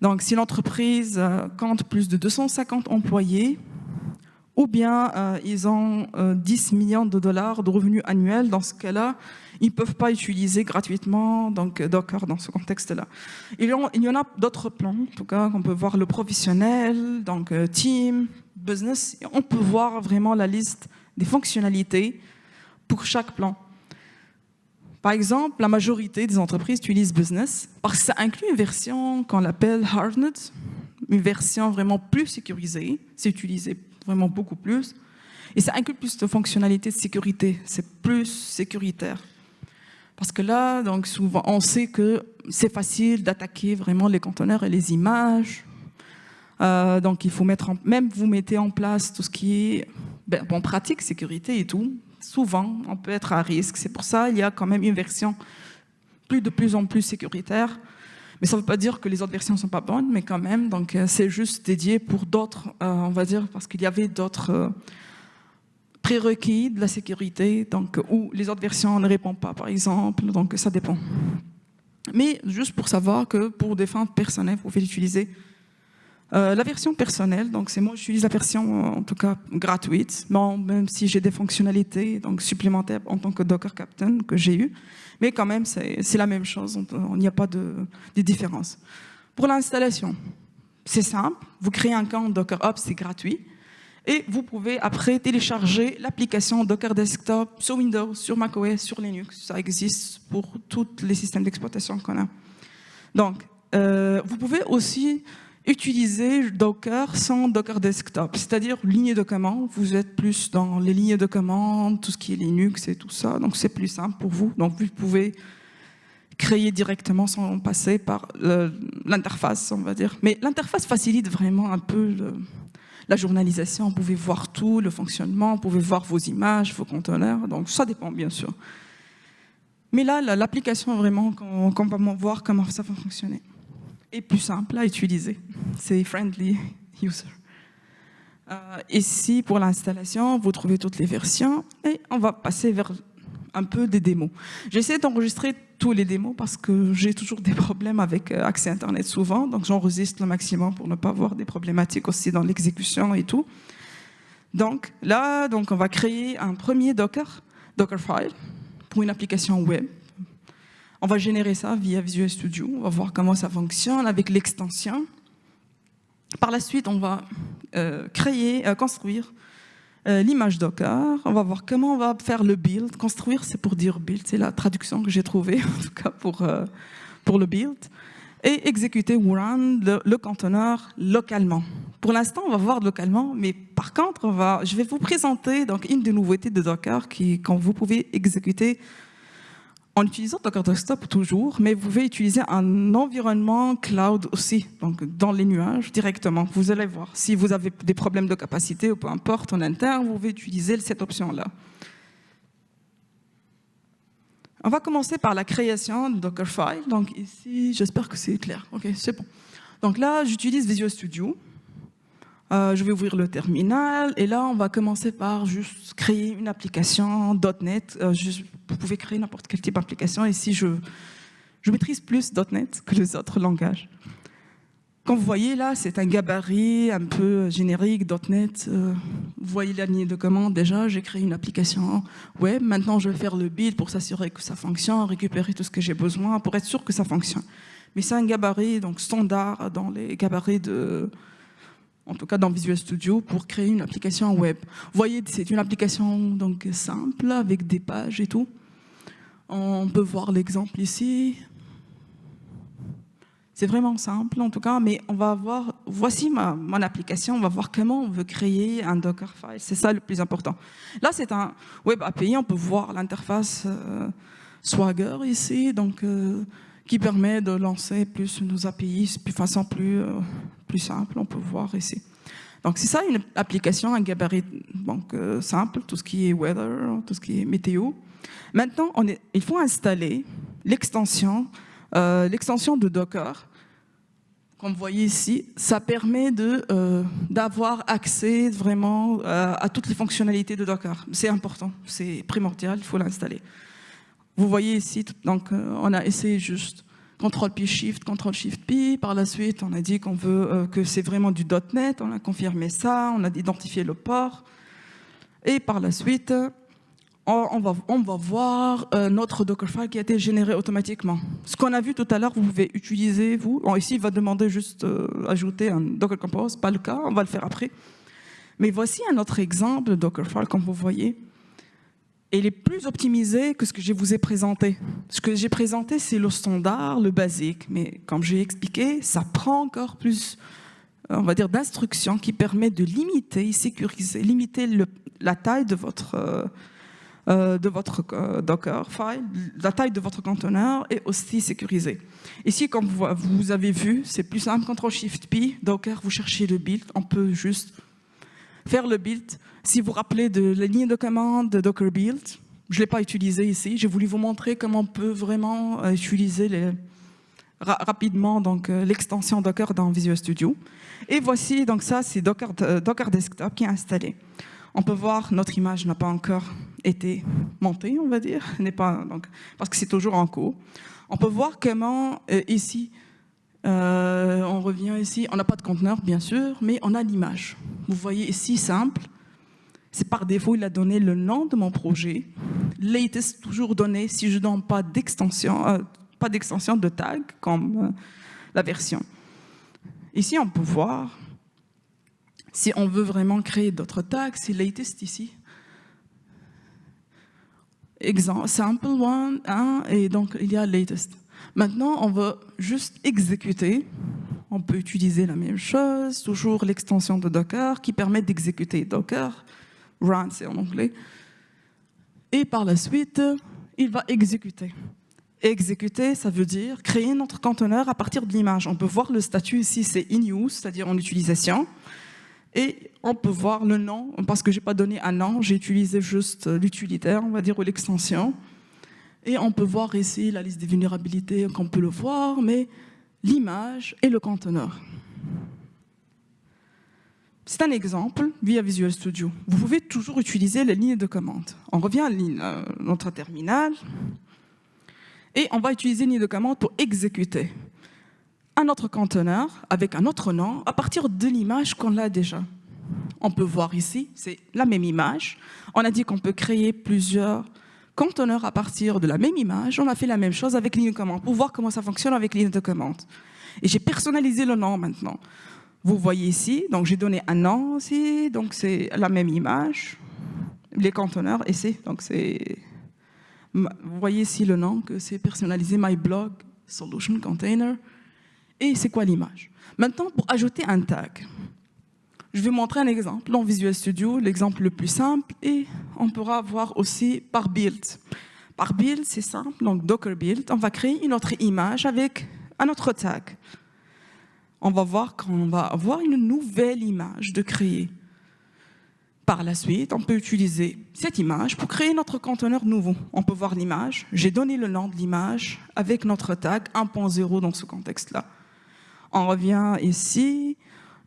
Donc, si l'entreprise compte plus de 250 employés, ou bien ils ont 10 millions de dollars de revenus annuels, dans ce cas-là, ils ne peuvent pas utiliser gratuitement donc, Docker dans ce contexte-là. Il y en a d'autres plans, en tout cas, on peut voir le professionnel, donc team, business. On peut voir vraiment la liste des fonctionnalités pour chaque plan. Par exemple, la majorité des entreprises utilisent business parce que ça inclut une version qu'on appelle hardened, une version vraiment plus sécurisée, c'est utilisé vraiment beaucoup plus, et ça inclut plus de fonctionnalités de sécurité, c'est plus sécuritaire. Parce que là, donc souvent, on sait que c'est facile d'attaquer vraiment les conteneurs et les images. Donc il faut même vous mettez en place tout ce qui est bon, pratique, sécurité et tout. Souvent, on peut être à risque. C'est pour ça qu'il y a quand même une version de plus en plus sécuritaire. Mais ça ne veut pas dire que les autres versions ne sont pas bonnes, mais quand même, donc c'est juste dédié pour d'autres, on va dire, parce qu'il y avait d'autres prérequis de la sécurité, donc où les autres versions ne répondent pas, par exemple, donc ça dépend. Mais juste pour savoir que pour des fins personnelles, vous pouvez l'utiliser. La version personnelle, donc c'est moi, j'utilise la version en tout cas gratuite, bon, même si j'ai des fonctionnalités donc supplémentaires en tant que Docker Captain que j'ai eu, mais quand même c'est la même chose, il n'y a pas de différence. Pour l'installation, c'est simple, vous créez un compte Docker Ops, c'est gratuit, Et vous pouvez après télécharger l'application Docker Desktop sur Windows, sur macOS, sur Linux. Ça existe pour tous les systèmes d'exploitation qu'on a. Donc, vous pouvez aussi utiliser Docker sans Docker Desktop, c'est-à-dire ligne de commande. Vous êtes plus dans les lignes de commande, tout ce qui est Linux et tout ça. Donc, c'est plus simple pour vous. Donc, vous pouvez créer directement sans passer par l'interface, on va dire. Mais l'interface facilite vraiment un peu la journalisation. Vous pouvez voir tout, le fonctionnement, vous pouvez voir vos images, vos conteneurs. Donc, ça dépend, bien sûr. Mais là, l'application, vraiment, qu'on va voir comment ça va fonctionner, est plus simple à utiliser. C'est friendly user. Ici, pour l'installation, vous trouvez toutes les versions et on va passer vers un peu des démos. J'essaie d'enregistrer tous les démos parce que j'ai toujours des problèmes avec accès Internet souvent, donc j'enregistre le maximum pour ne pas avoir des problématiques aussi dans l'exécution et tout. Donc là, on va créer un premier Dockerfile pour une application web. On va générer ça via Visual Studio. On va voir comment ça fonctionne avec l'extension. Par la suite, on va construire l'image Docker. On va voir comment on va faire le build. Construire, c'est pour dire build. C'est la traduction que j'ai trouvée, en tout cas pour le build. Et exécuter ou run le conteneur localement. Pour l'instant, on va voir localement, mais par contre, je vais vous présenter donc, une des nouveautés de Docker quand vous pouvez exécuter en utilisant Docker Desktop toujours, mais vous pouvez utiliser un environnement cloud aussi, donc dans les nuages directement. Vous allez voir, si vous avez des problèmes de capacité ou peu importe en interne, vous pouvez utiliser cette option-là. On va commencer par la création de Dockerfile. Donc ici, j'espère que c'est clair. Ok, c'est bon. Donc là, j'utilise Visual Studio. Je vais ouvrir le terminal et là, on va commencer par juste créer une application .NET. Vous pouvez créer n'importe quel type d'application. Ici, je maîtrise plus .NET que les autres langages. Comme vous voyez là, c'est un gabarit un peu générique .NET. Vous voyez la ligne de commande déjà. J'ai créé une application web. Maintenant, je vais faire le build pour s'assurer que ça fonctionne, récupérer tout ce que j'ai besoin pour être sûr que ça fonctionne. Mais c'est un gabarit donc standard dans les gabarits en tout cas dans Visual Studio, pour créer une application web. Vous voyez, c'est une application donc simple, avec des pages et tout. On peut voir l'exemple ici. C'est vraiment simple, en tout cas, mais on va voir, voici mon application, on va voir comment on veut créer un Dockerfile. C'est ça le plus important. Là, c'est un Web API, on peut voir l'interface Swagger ici, donc, qui permet de lancer plus nos API de façon plus simple, on peut voir ici. Donc c'est ça une application, un gabarit donc, simple, tout ce qui est weather, tout ce qui est météo. Maintenant, il faut installer l'extension de Docker. Comme vous voyez ici, ça permet d'avoir accès vraiment à toutes les fonctionnalités de Docker. C'est important, c'est primordial, il faut l'installer. Vous voyez ici, donc, on a essayé juste CTRL-P-Shift, CTRL-Shift-P. Par la suite, on a dit qu'on veut que c'est vraiment du .NET. On a confirmé ça, on a identifié le port. Et par la suite, on va voir notre Dockerfile qui a été généré automatiquement. Ce qu'on a vu tout à l'heure, vous pouvez utiliser, ici, il va demander juste ajouter un Docker Compose, pas le cas, on va le faire après. Mais voici un autre exemple de Dockerfile, comme vous voyez. Et il est plus optimisé que ce que je vous ai présenté. Ce que j'ai présenté, c'est le standard, le basique. Mais comme j'ai expliqué, ça prend encore plus, on va dire, d'instructions qui permettent de limiter, sécuriser, limiter la taille de votre Dockerfile, la taille de votre conteneur et aussi sécuriser. Ici, comme vous avez vu, c'est plus simple. CTRL-Shift-P, Docker, vous cherchez le build, on peut juste faire le build. Si vous vous rappelez de la ligne de commande de Docker Build, je ne l'ai pas utilisée ici. J'ai voulu vous montrer comment on peut vraiment utiliser rapidement l'extension Docker dans Visual Studio. Et voici, donc ça, c'est Docker Desktop qui est installé. On peut voir notre image n'a pas encore été montée, on va dire, parce que c'est toujours en cours. On peut voir comment ici, on revient ici, on n'a pas de conteneur bien sûr, mais on a l'image. Vous voyez ici, simple. C'est par défaut, il a donné le nom de mon projet. Latest toujours donné si je ne donne pas d'extension de tag comme la version. Ici, on peut voir Si on veut vraiment créer d'autres tags, c'est latest ici. Exemple, sample one, et donc il y a latest. Maintenant, on va juste exécuter. On peut utiliser la même chose, toujours l'extension de Docker qui permet d'exécuter Docker. Run, c'est en anglais. Et par la suite, il va exécuter. Exécuter, ça veut dire créer notre conteneur à partir de l'image. On peut voir le statut ici, c'est in use, c'est-à-dire en utilisation. Et on peut voir le nom, parce que je n'ai pas donné un nom, j'ai utilisé juste l'utilitaire, on va dire, ou l'extension. Et on peut voir ici la liste des vulnérabilités, qu'on peut le voir, mais l'image et le conteneur. C'est un exemple via Visual Studio. Vous pouvez toujours utiliser les lignes de commande. On revient à notre terminal et on va utiliser une ligne de commande pour exécuter un autre conteneur avec un autre nom à partir de l'image qu'on a déjà. On peut voir ici, c'est la même image. On a dit qu'on peut créer plusieurs conteneurs à partir de la même image. On a fait la même chose avec ligne de commande pour voir comment ça fonctionne avec ligne de commande. Et j'ai personnalisé le nom maintenant. Vous voyez ici, donc j'ai donné un nom aussi, donc c'est la même image, les conteneurs ici, donc c'est, vous voyez ici le nom que c'est personnalisé, my blog solution container, et c'est quoi l'image. Maintenant, pour ajouter un tag, je vais montrer un exemple dans Visual Studio, l'exemple le plus simple, et on pourra voir aussi par build. Par build, c'est simple, donc Docker build, on va créer une autre image avec un autre tag. On va voir qu'on va avoir une nouvelle image de créer. Par la suite, on peut utiliser cette image pour créer notre conteneur nouveau. On peut voir l'image. J'ai donné le nom de l'image avec notre tag 1.0 dans ce contexte-là. On revient ici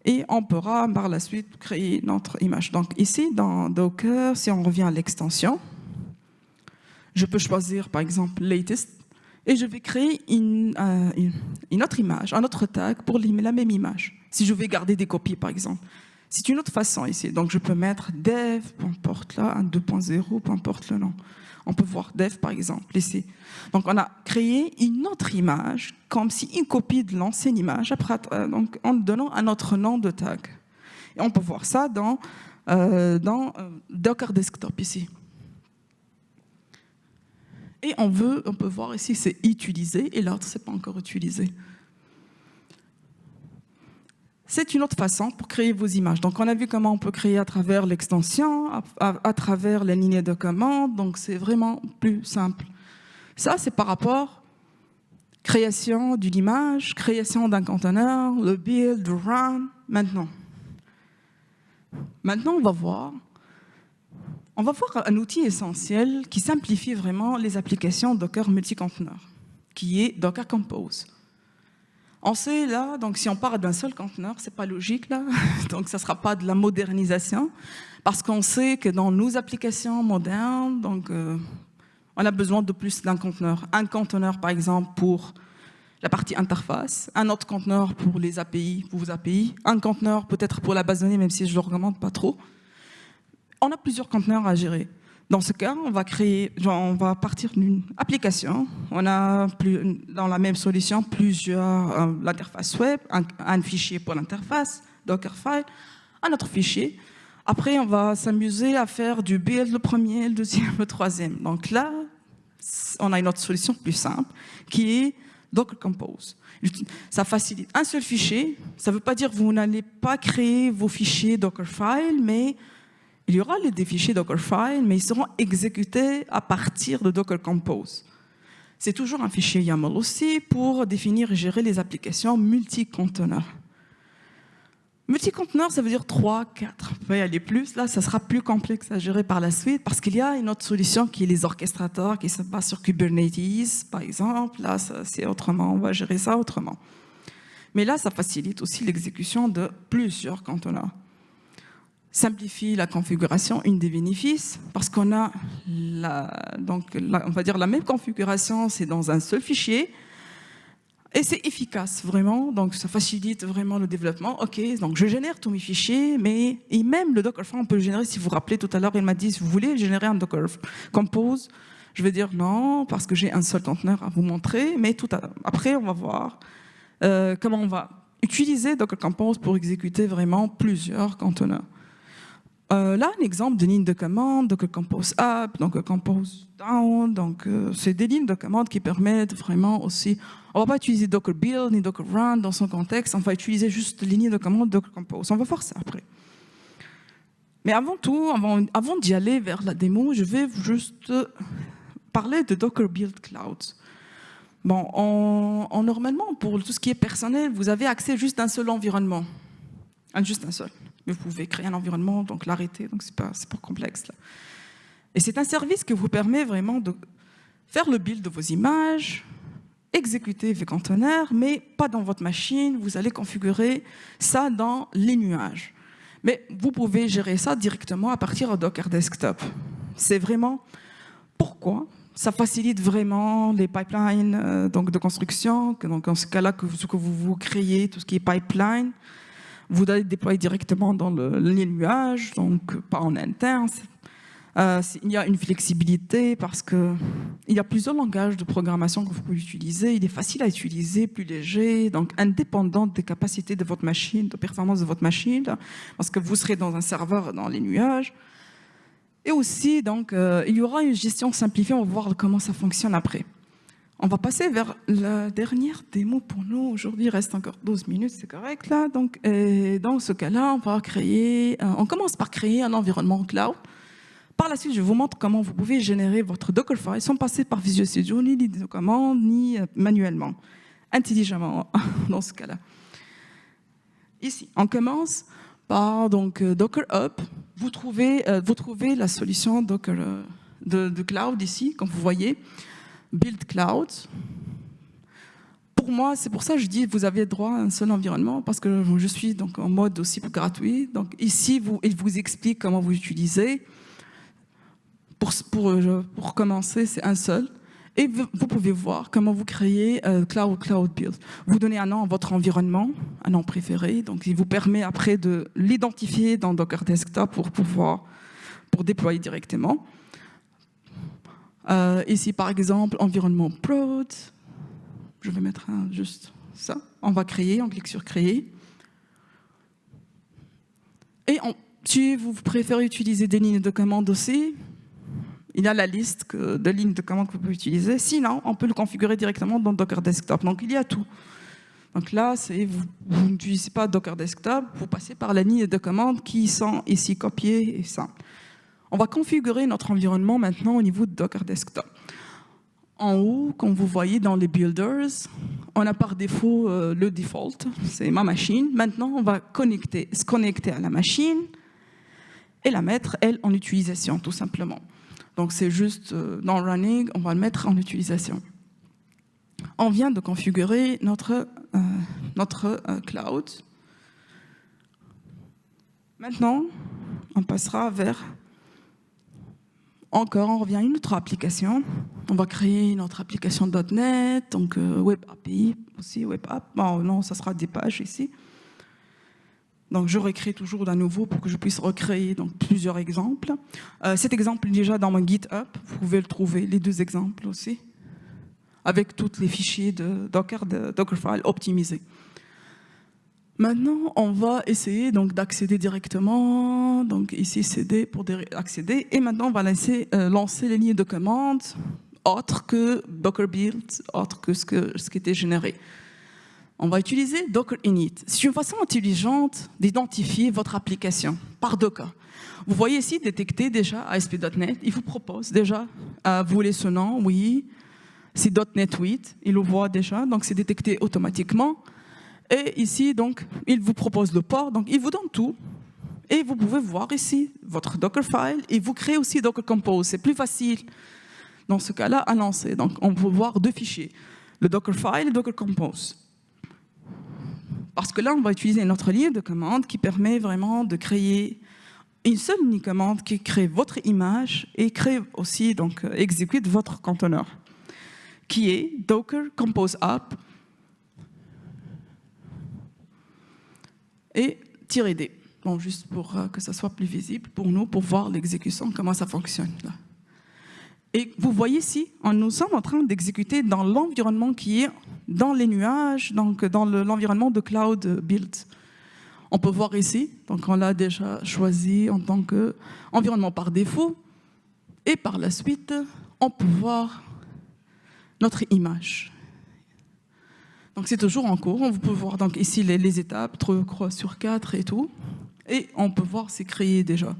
et on pourra par la suite créer notre image. Donc ici, dans Docker, si on revient à l'extension, je peux choisir par exemple latest. Et je vais créer une autre image, un autre tag pour la même image. Si je vais garder des copies, par exemple. C'est une autre façon ici. Donc, je peux mettre dev, peu importe là, un 2.0, peu importe le nom. On peut voir dev, par exemple, ici. Donc, on a créé une autre image, comme si une copie de l'ancienne image, après, donc, en donnant un autre nom de tag. Et on peut voir ça dans Docker Desktop, ici. Et on peut voir ici, c'est utilisé, et l'autre, c'est pas encore utilisé. C'est une autre façon pour créer vos images. Donc, on a vu comment on peut créer à travers l'extension, à travers les lignes de commande. Donc, c'est vraiment plus simple. Ça, c'est par rapport création d'une image, création d'un conteneur, le build, le run. Maintenant, on va voir un outil essentiel qui simplifie vraiment les applications Docker multi-conteneur, qui est Docker Compose. On sait là, donc si on part d'un seul conteneur, c'est pas logique là, donc ça sera pas de la modernisation, parce qu'on sait que dans nos applications modernes, donc on a besoin de plus d'un conteneur. Un conteneur par exemple pour la partie interface, un autre conteneur pour les API, pour vos API, un conteneur peut-être pour la base de données, même si je le recommande pas trop. On a plusieurs conteneurs à gérer. Dans ce cas, on va partir d'une application. On a dans la même solution l'interface web, un fichier pour l'interface, Dockerfile, un autre fichier. Après, on va s'amuser à faire du build, le premier, le deuxième, le troisième. Donc là, on a une autre solution plus simple qui est Docker Compose. Ça facilite un seul fichier. Ça ne veut pas dire que vous n'allez pas créer vos fichiers Dockerfile, mais il y aura des fichiers Dockerfile, mais ils seront exécutés à partir de Docker Compose. C'est toujours un fichier YAML aussi pour définir et gérer les applications multi-conteneurs. Multi-conteneurs, ça veut dire 3, 4. Il peut y aller plus. Là, ça sera plus complexe à gérer par la suite parce qu'il y a une autre solution qui est les orchestrateurs qui se basent sur Kubernetes, par exemple. Là, c'est autrement. On va gérer ça autrement. Mais là, ça facilite aussi l'exécution de plusieurs conteneurs. Simplifie la configuration, une des bénéfices, parce qu'on a on va dire la même configuration, c'est dans un seul fichier, et c'est efficace vraiment, donc ça facilite vraiment le développement. Ok, donc je génère tous mes fichiers, et même le Dockerfile, on peut le générer. Si vous vous rappelez tout à l'heure, il m'a dit si vous voulez générer un Docker Compose, je vais dire non, parce que j'ai un seul conteneur à vous montrer, mais après on va voir comment on va utiliser Docker Compose pour exécuter vraiment plusieurs conteneurs. Là, un exemple de ligne de commande, Docker Compose Up, Docker Compose Down. Donc, c'est des lignes de commande qui permettent vraiment aussi. On ne va pas utiliser Docker Build ni Docker Run dans son contexte. On va utiliser juste les lignes de commande Docker Compose. On va voir ça après. Mais avant tout, avant d'y aller vers la démo, je vais juste parler de Docker Build Cloud. Bon, normalement, pour tout ce qui est personnel, vous avez accès juste à un seul environnement. Juste un seul. Mais vous pouvez créer un environnement, donc l'arrêter, donc c'est pas complexe. Là. Et c'est un service qui vous permet vraiment de faire le build de vos images, exécuter vos conteneurs, mais pas dans votre machine. Vous allez configurer ça dans les nuages. Mais vous pouvez gérer ça directement à partir de Docker Desktop. C'est vraiment pourquoi ça facilite vraiment les pipelines donc de construction. Donc dans ce cas-là, que vous créez tout ce qui est pipeline, vous allez déployer directement dans les nuages, donc pas en interne. Il y a une flexibilité parce qu'il y a plusieurs langages de programmation que vous pouvez utiliser. Il est facile à utiliser, plus léger, donc indépendant des capacités de votre machine, de performance de votre machine, parce que vous serez dans un serveur dans les nuages. Et aussi, donc, il y aura une gestion simplifiée. On va voir comment ça fonctionne après. On va passer vers la dernière démo pour nous. Aujourd'hui, il reste encore 12 minutes, c'est correct là. Donc, dans ce cas-là, on commence par créer un environnement cloud. Par la suite, je vous montre comment vous pouvez générer votre Dockerfile sans passer par Visual Studio, ni de commande, ni manuellement, intelligemment dans ce cas-là. Ici, on commence par donc, Docker Hub. Vous trouvez la solution Docker de cloud ici, comme vous voyez. Build Cloud. Pour moi, c'est pour ça que je dis que vous avez droit à un seul environnement, parce que je suis donc en mode aussi gratuit. Donc ici, il vous explique comment vous utilisez. Pour commencer, c'est un seul. Et vous pouvez voir comment vous créez Cloud Build. Vous donnez un nom à votre environnement, un nom préféré. Donc il vous permet après de l'identifier dans Docker Desktop pour déployer directement. Ici, par exemple, environnement prod. Je vais mettre juste ça. On va créer, on clique sur créer. Et si vous préférez utiliser des lignes de commande aussi, il y a la liste de lignes de commande que vous pouvez utiliser. Sinon, on peut le configurer directement dans Docker Desktop. Donc, il y a tout. Donc là, vous n'utilisez pas Docker Desktop, vous passez par la ligne de commande qui sont ici copiées et ça. On va configurer notre environnement maintenant au niveau de Docker Desktop. En haut, comme vous voyez dans les builders, on a par défaut le default, c'est ma machine. Maintenant, on va se connecter à la machine et la mettre, elle, en utilisation, tout simplement. Donc c'est juste dans Running, on va le mettre en utilisation. On vient de configurer notre cloud. Maintenant, on passera vers... Encore, on revient à une autre application. On va créer notre application .NET, donc Web API aussi, Web App. Bon, non, ça sera des pages ici. Donc, je recrée toujours d'un nouveau pour que je puisse recréer donc, plusieurs exemples. Cet exemple est déjà dans mon GitHub. Vous pouvez le trouver, les deux exemples aussi, avec tous les fichiers de Dockerfile optimisés. Maintenant, on va essayer d'accéder directement. Donc ici, CD pour accéder. Et maintenant, on va lancer les lignes de commande autres que Docker Build, autres que ce qui était généré. On va utiliser Docker Init. C'est une façon intelligente d'identifier votre application par Docker. Vous voyez ici détecter déjà ASP.NET. Il vous propose déjà, vous voulez ce nom, oui. C'est .NET 8, il le voit déjà, donc c'est détecté automatiquement. Et ici, donc, il vous propose le port, donc il vous donne tout. Et vous pouvez voir ici votre Dockerfile et vous créez aussi Docker Compose. C'est plus facile dans ce cas-là à lancer. Donc, on peut voir deux fichiers, le Dockerfile et le Docker Compose. Parce que là, on va utiliser notre ligne de commande qui permet vraiment de créer une seule ligne de commande qui crée votre image et crée aussi, donc, exécute votre conteneur, qui est Docker Compose App et -d. Bon, juste pour que ça soit plus visible pour nous, pour voir l'exécution, comment ça fonctionne. Là. Et vous voyez ici, nous sommes en train d'exécuter dans l'environnement qui est dans les nuages, donc dans l'environnement de cloud build. On peut voir ici, donc on l'a déjà choisi en tant qu'environnement par défaut, et par la suite, on peut voir notre image. Donc c'est toujours en cours, on peut voir donc ici les étapes, 3 croix sur 4 et tout, et on peut voir c'est créé déjà.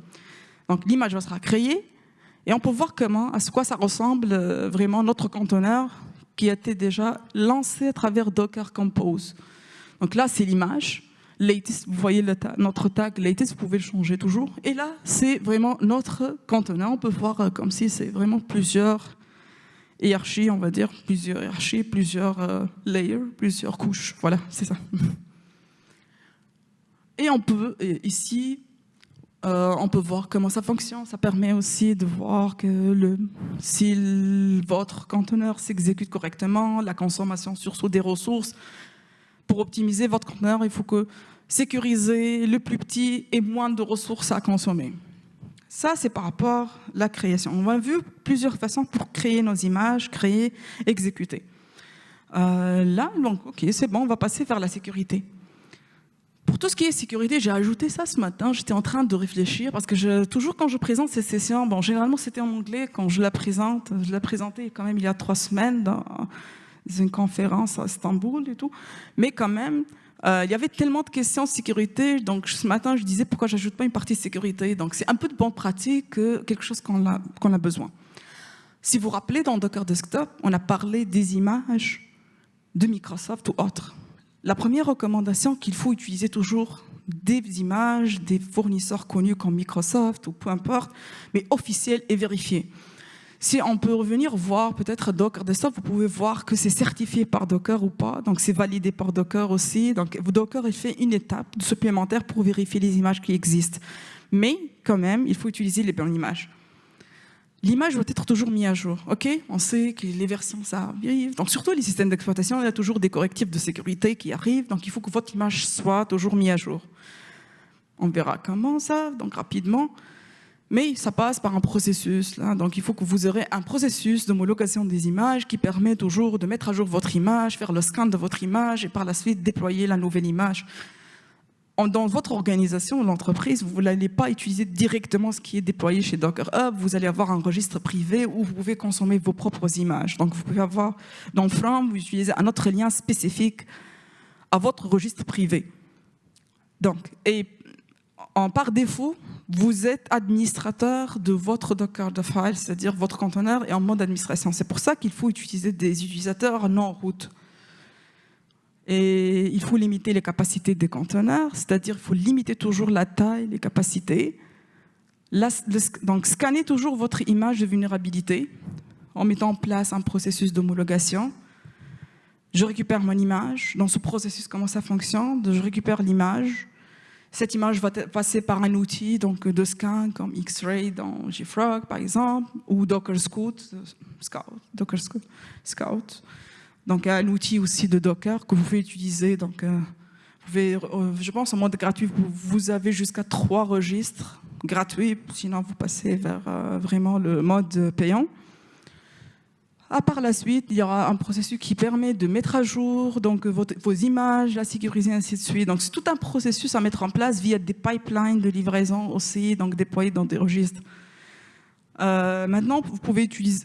Donc l'image sera créée, et on peut voir à quoi ça ressemble vraiment notre conteneur qui a été déjà lancé à travers Docker Compose. Donc là, c'est l'image. Latest, vous voyez notre tag latest, vous pouvez le changer toujours. Et là, c'est vraiment notre conteneur. On peut voir comme si c'est vraiment plusieurs hiérarchies, on va dire, plusieurs hiérarchies, plusieurs layers, plusieurs couches. Voilà, c'est ça. Et on peut, ici, on peut voir comment ça fonctionne. Ça permet aussi de voir que si votre conteneur s'exécute correctement, la consommation surtout des ressources. Pour optimiser votre conteneur, il faut sécuriser le plus petit et moins de ressources à consommer. Ça, c'est par rapport à la création. On a vu plusieurs façons pour créer nos images, créer, exécuter. Là, donc, ok, c'est bon, on va passer vers la sécurité. Pour tout ce qui est sécurité, j'ai ajouté ça ce matin. J'étais en train de réfléchir parce que toujours quand je présente ces sessions, bon, généralement c'était en anglais quand je la présente. Je l'ai présentée quand même il y a 3 semaines dans une conférence à Istanbul et tout. Mais quand même, il y avait tellement de questions de sécurité. Donc ce matin, je disais pourquoi j'ajoute pas une partie de sécurité. Donc c'est un peu de bonne pratique, quelque chose qu'on a besoin. Si vous vous rappelez, dans Docker Desktop, on a parlé des images de Microsoft ou autres. La première recommandation qu'il faut utiliser toujours des images des fournisseurs connus comme Microsoft ou peu importe, mais officiels et vérifiés. Si on peut revenir voir peut-être Docker Desktop, vous pouvez voir que c'est certifié par Docker ou pas, donc c'est validé par Docker aussi. Donc Docker il fait une étape supplémentaire pour vérifier les images qui existent. Mais quand même, il faut utiliser les bonnes images. L'image doit être toujours mise à jour. Ok, on sait que les versions ça arrive. Donc surtout les systèmes d'exploitation, il y a toujours des correctifs de sécurité qui arrivent. Donc il faut que votre image soit toujours mise à jour. On verra comment ça, donc rapidement. Mais ça passe par un processus. Là. Donc il faut que vous aurez un processus d'homologation des images qui permet toujours de mettre à jour votre image, faire le scan de votre image et par la suite déployer la nouvelle image. Dans votre organisation, l'entreprise, vous n'allez pas utiliser directement ce qui est déployé chez Docker Hub. Vous allez avoir un registre privé où vous pouvez consommer vos propres images. Donc vous pouvez avoir dans From, vous utilisez un autre lien spécifique à votre registre privé. Donc, et par défaut, vous êtes administrateur de votre Docker file, c'est-à-dire votre conteneur est en mode administration. C'est pour ça qu'il faut utiliser des utilisateurs non root. Et il faut limiter les capacités des conteneurs, c'est-à-dire qu'il faut limiter toujours la taille, les capacités. Donc scanner toujours votre image de vulnérabilité en mettant en place un processus d'homologation. Je récupère mon image. Dans ce processus, comment ça fonctionne? Je récupère l'image. Cette image va passer par un outil donc, de scan comme X-Ray dans JFrog, par exemple, ou Docker Scout. Donc, un outil aussi de Docker que vous pouvez utiliser. Donc, vous pouvez, je pense, en mode gratuit, vous avez jusqu'à 3 registres gratuits. Sinon, vous passez vers vraiment le mode payant. Par la suite, il y aura un processus qui permet de mettre à jour donc, vos images, la sécuriser, ainsi de suite. Donc, c'est tout un processus à mettre en place via des pipelines de livraison aussi, donc déployés dans des registres. Maintenant,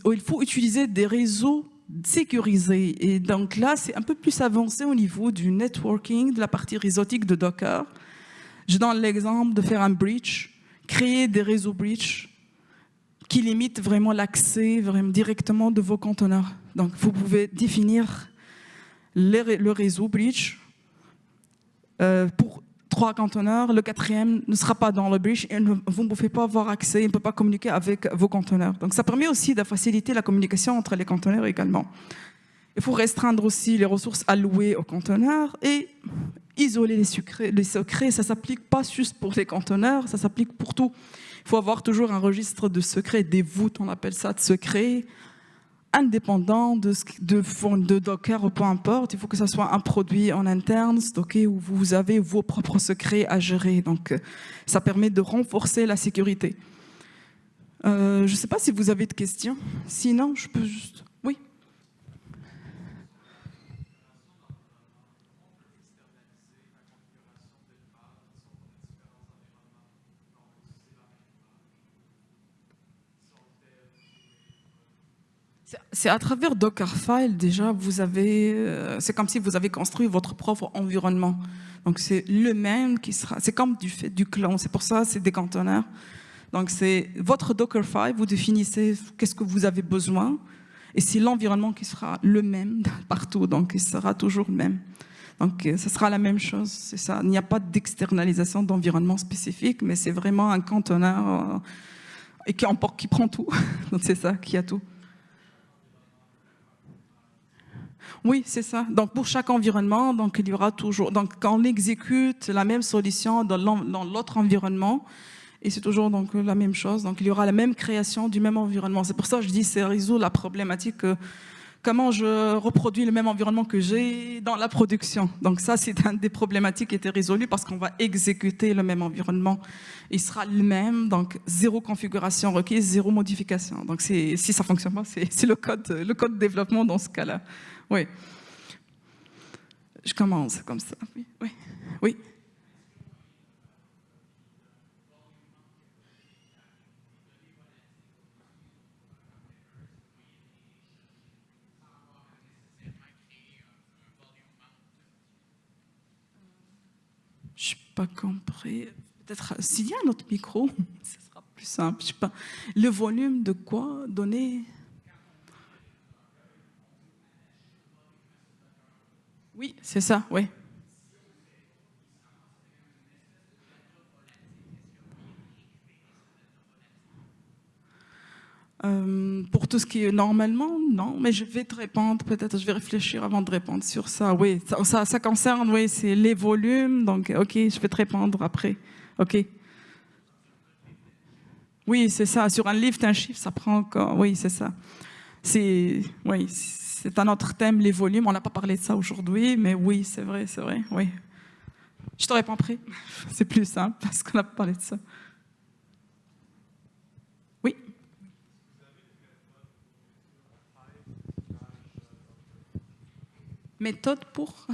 il faut utiliser des réseaux sécurisés. Et donc là, c'est un peu plus avancé au niveau du networking, de la partie réseautique de Docker. Je donne l'exemple de faire un bridge, créer des réseaux bridge qui limite vraiment l'accès directement de vos conteneurs. Donc, vous pouvez définir le réseau bridge pour 3 conteneurs. Le 4e ne sera pas dans le bridge et vous ne pouvez pas avoir accès, ne peut pas communiquer avec vos conteneurs. Donc, ça permet aussi de faciliter la communication entre les conteneurs également. Il faut restreindre aussi les ressources allouées aux conteneurs et isoler les secrets. Ça ne s'applique pas juste pour les conteneurs, ça s'applique pour tout. Il faut avoir toujours un registre de secrets, des voûtes, on appelle ça de secrets, indépendant de Docker ou peu importe. Il faut que ça soit un produit en interne, stocké, où vous avez vos propres secrets à gérer. Donc, ça permet de renforcer la sécurité. Je ne sais pas si vous avez de questions. Sinon, je peux juste... Oui. C'est à travers Dockerfile, déjà, c'est comme si vous avez construit votre propre environnement. Donc, c'est le même qui sera, c'est comme du clone, c'est pour ça, c'est des conteneurs. Donc, c'est votre Dockerfile, vous définissez qu'est-ce que vous avez besoin, et c'est l'environnement qui sera le même partout, donc il sera toujours le même. Donc, ce sera la même chose, c'est ça. Il n'y a pas d'externalisation d'environnement spécifique, mais c'est vraiment un conteneur et qui prend tout. Donc, c'est ça, qui a tout. Oui, c'est ça. Donc, pour chaque environnement, donc, il y aura toujours... Donc, quand on exécute la même solution dans l'autre environnement, et c'est toujours donc, la même chose, donc il y aura la même création du même environnement. C'est pour ça que je dis que ça résout la problématique comment je reproduis le même environnement que j'ai dans la production. Donc ça, c'est une des problématiques qui était résolue parce qu'on va exécuter le même environnement. Il sera le même, donc zéro configuration requise, zéro modification. Donc si ça ne fonctionne pas, c'est le code de développement dans ce cas-là. Oui. Je commence comme ça. Oui. Oui. Oui. Je n'ai pas compris. Peut-être s'il y a un autre micro, ce sera plus simple. Je sais pas. Le volume de quoi donner? Oui, c'est ça, oui. Pour tout ce qui est normalement, non, mais je vais te répondre, peut-être je vais réfléchir avant de répondre sur ça. Oui, ça concerne, oui, c'est les volumes, donc ok, je vais te répondre après. Ok. Oui, c'est ça, sur un lift, un chiffre, ça prend encore, oui, c'est ça. Oui, c'est un autre thème, les volumes, on n'a pas parlé de ça aujourd'hui, mais oui, c'est vrai, oui. Je te réponds après, c'est plus simple parce qu'on n'a pas parlé de ça. Oui. Méthode pour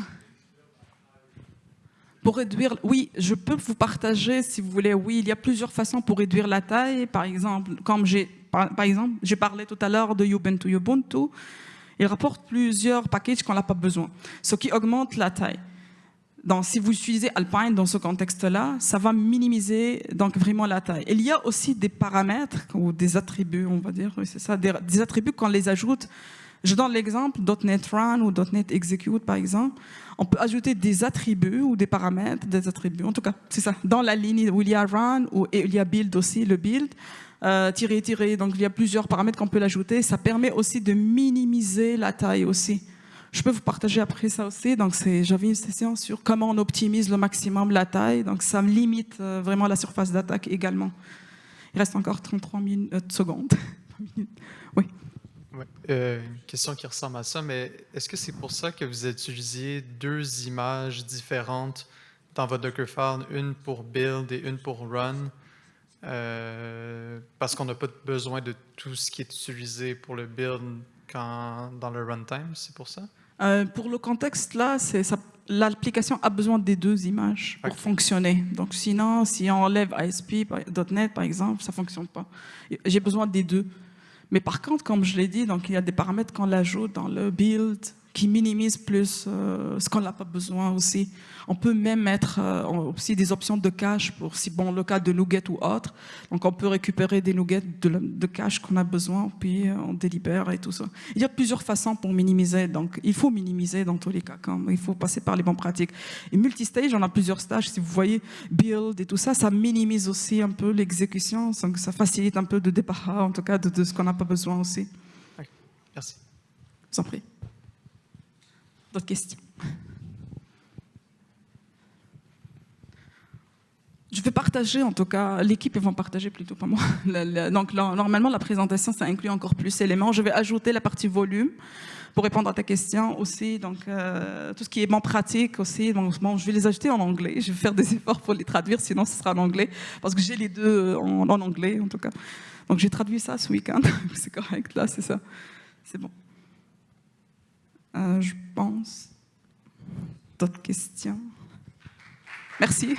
réduire, oui, je peux vous partager si vous voulez. Oui, il y a plusieurs façons pour réduire la taille. Par exemple, comme j'ai parlé tout à l'heure de Ubuntu. Il rapporte plusieurs packages qu'on n'a pas besoin, ce qui augmente la taille. Donc, si vous utilisez Alpine dans ce contexte-là, ça va minimiser donc vraiment la taille. Il y a aussi des paramètres ou des attributs, on va dire, oui, c'est ça, des attributs qu'on les ajoute. Je donne l'exemple .NET Run ou .NET Execute, par exemple. On peut ajouter des attributs ou des paramètres, des attributs. En tout cas, c'est ça. Dans la ligne où il y a Run ou il y a Build aussi, le Build, tiré. Donc, il y a plusieurs paramètres qu'on peut l'ajouter. Ça permet aussi de minimiser la taille aussi. Je peux vous partager après ça aussi. Donc, j'avais une session sur comment on optimise le maximum la taille. Donc, ça limite vraiment la surface d'attaque également. Il reste encore 33 secondes. Oui. Ouais, une question qui ressemble à ça, mais est-ce que c'est pour ça que vous utilisez deux images différentes dans votre Dockerfile, une pour build et une pour run, parce qu'on n'a pas besoin de tout ce qui est utilisé pour le build dans le runtime, c'est pour ça? Pour le contexte là, l'application a besoin des deux images pour fonctionner. Donc sinon, si on enlève ASP.NET par exemple, ça ne fonctionne pas. J'ai besoin des deux. Mais par contre, comme je l'ai dit, donc il y a des paramètres qu'on ajoute dans le build qui minimisent plus ce qu'on n'a pas besoin aussi. On peut même mettre aussi des options de cache pour le cas de nuggets ou autre. Donc on peut récupérer des nuggets de cache qu'on a besoin, puis on délibère et tout ça. Il y a plusieurs façons pour minimiser. Donc il faut minimiser dans tous les cas. Il faut passer par les bonnes pratiques. Et multistage, on a plusieurs stages. Si vous voyez build et tout ça, ça minimise aussi un peu l'exécution. Donc ça facilite un peu de départ, en tout cas de ce qu'on n'a pas besoin aussi. Okay. Merci. Je vous en prie. D'autres questions? Je vais partager, en tout cas, l'équipe va partager plutôt, pas moi. Donc, normalement, la présentation, ça inclut encore plus d'éléments. Je vais ajouter la partie volume pour répondre à ta question aussi. Donc, tout ce qui est bon pratique aussi. Donc, je vais les ajouter en anglais. Je vais faire des efforts pour les traduire, sinon ce sera en anglais. Parce que j'ai les deux en anglais, en tout cas. Donc, j'ai traduit ça ce week-end. C'est correct, là, c'est ça. C'est bon. Je pense. D'autres questions? Merci.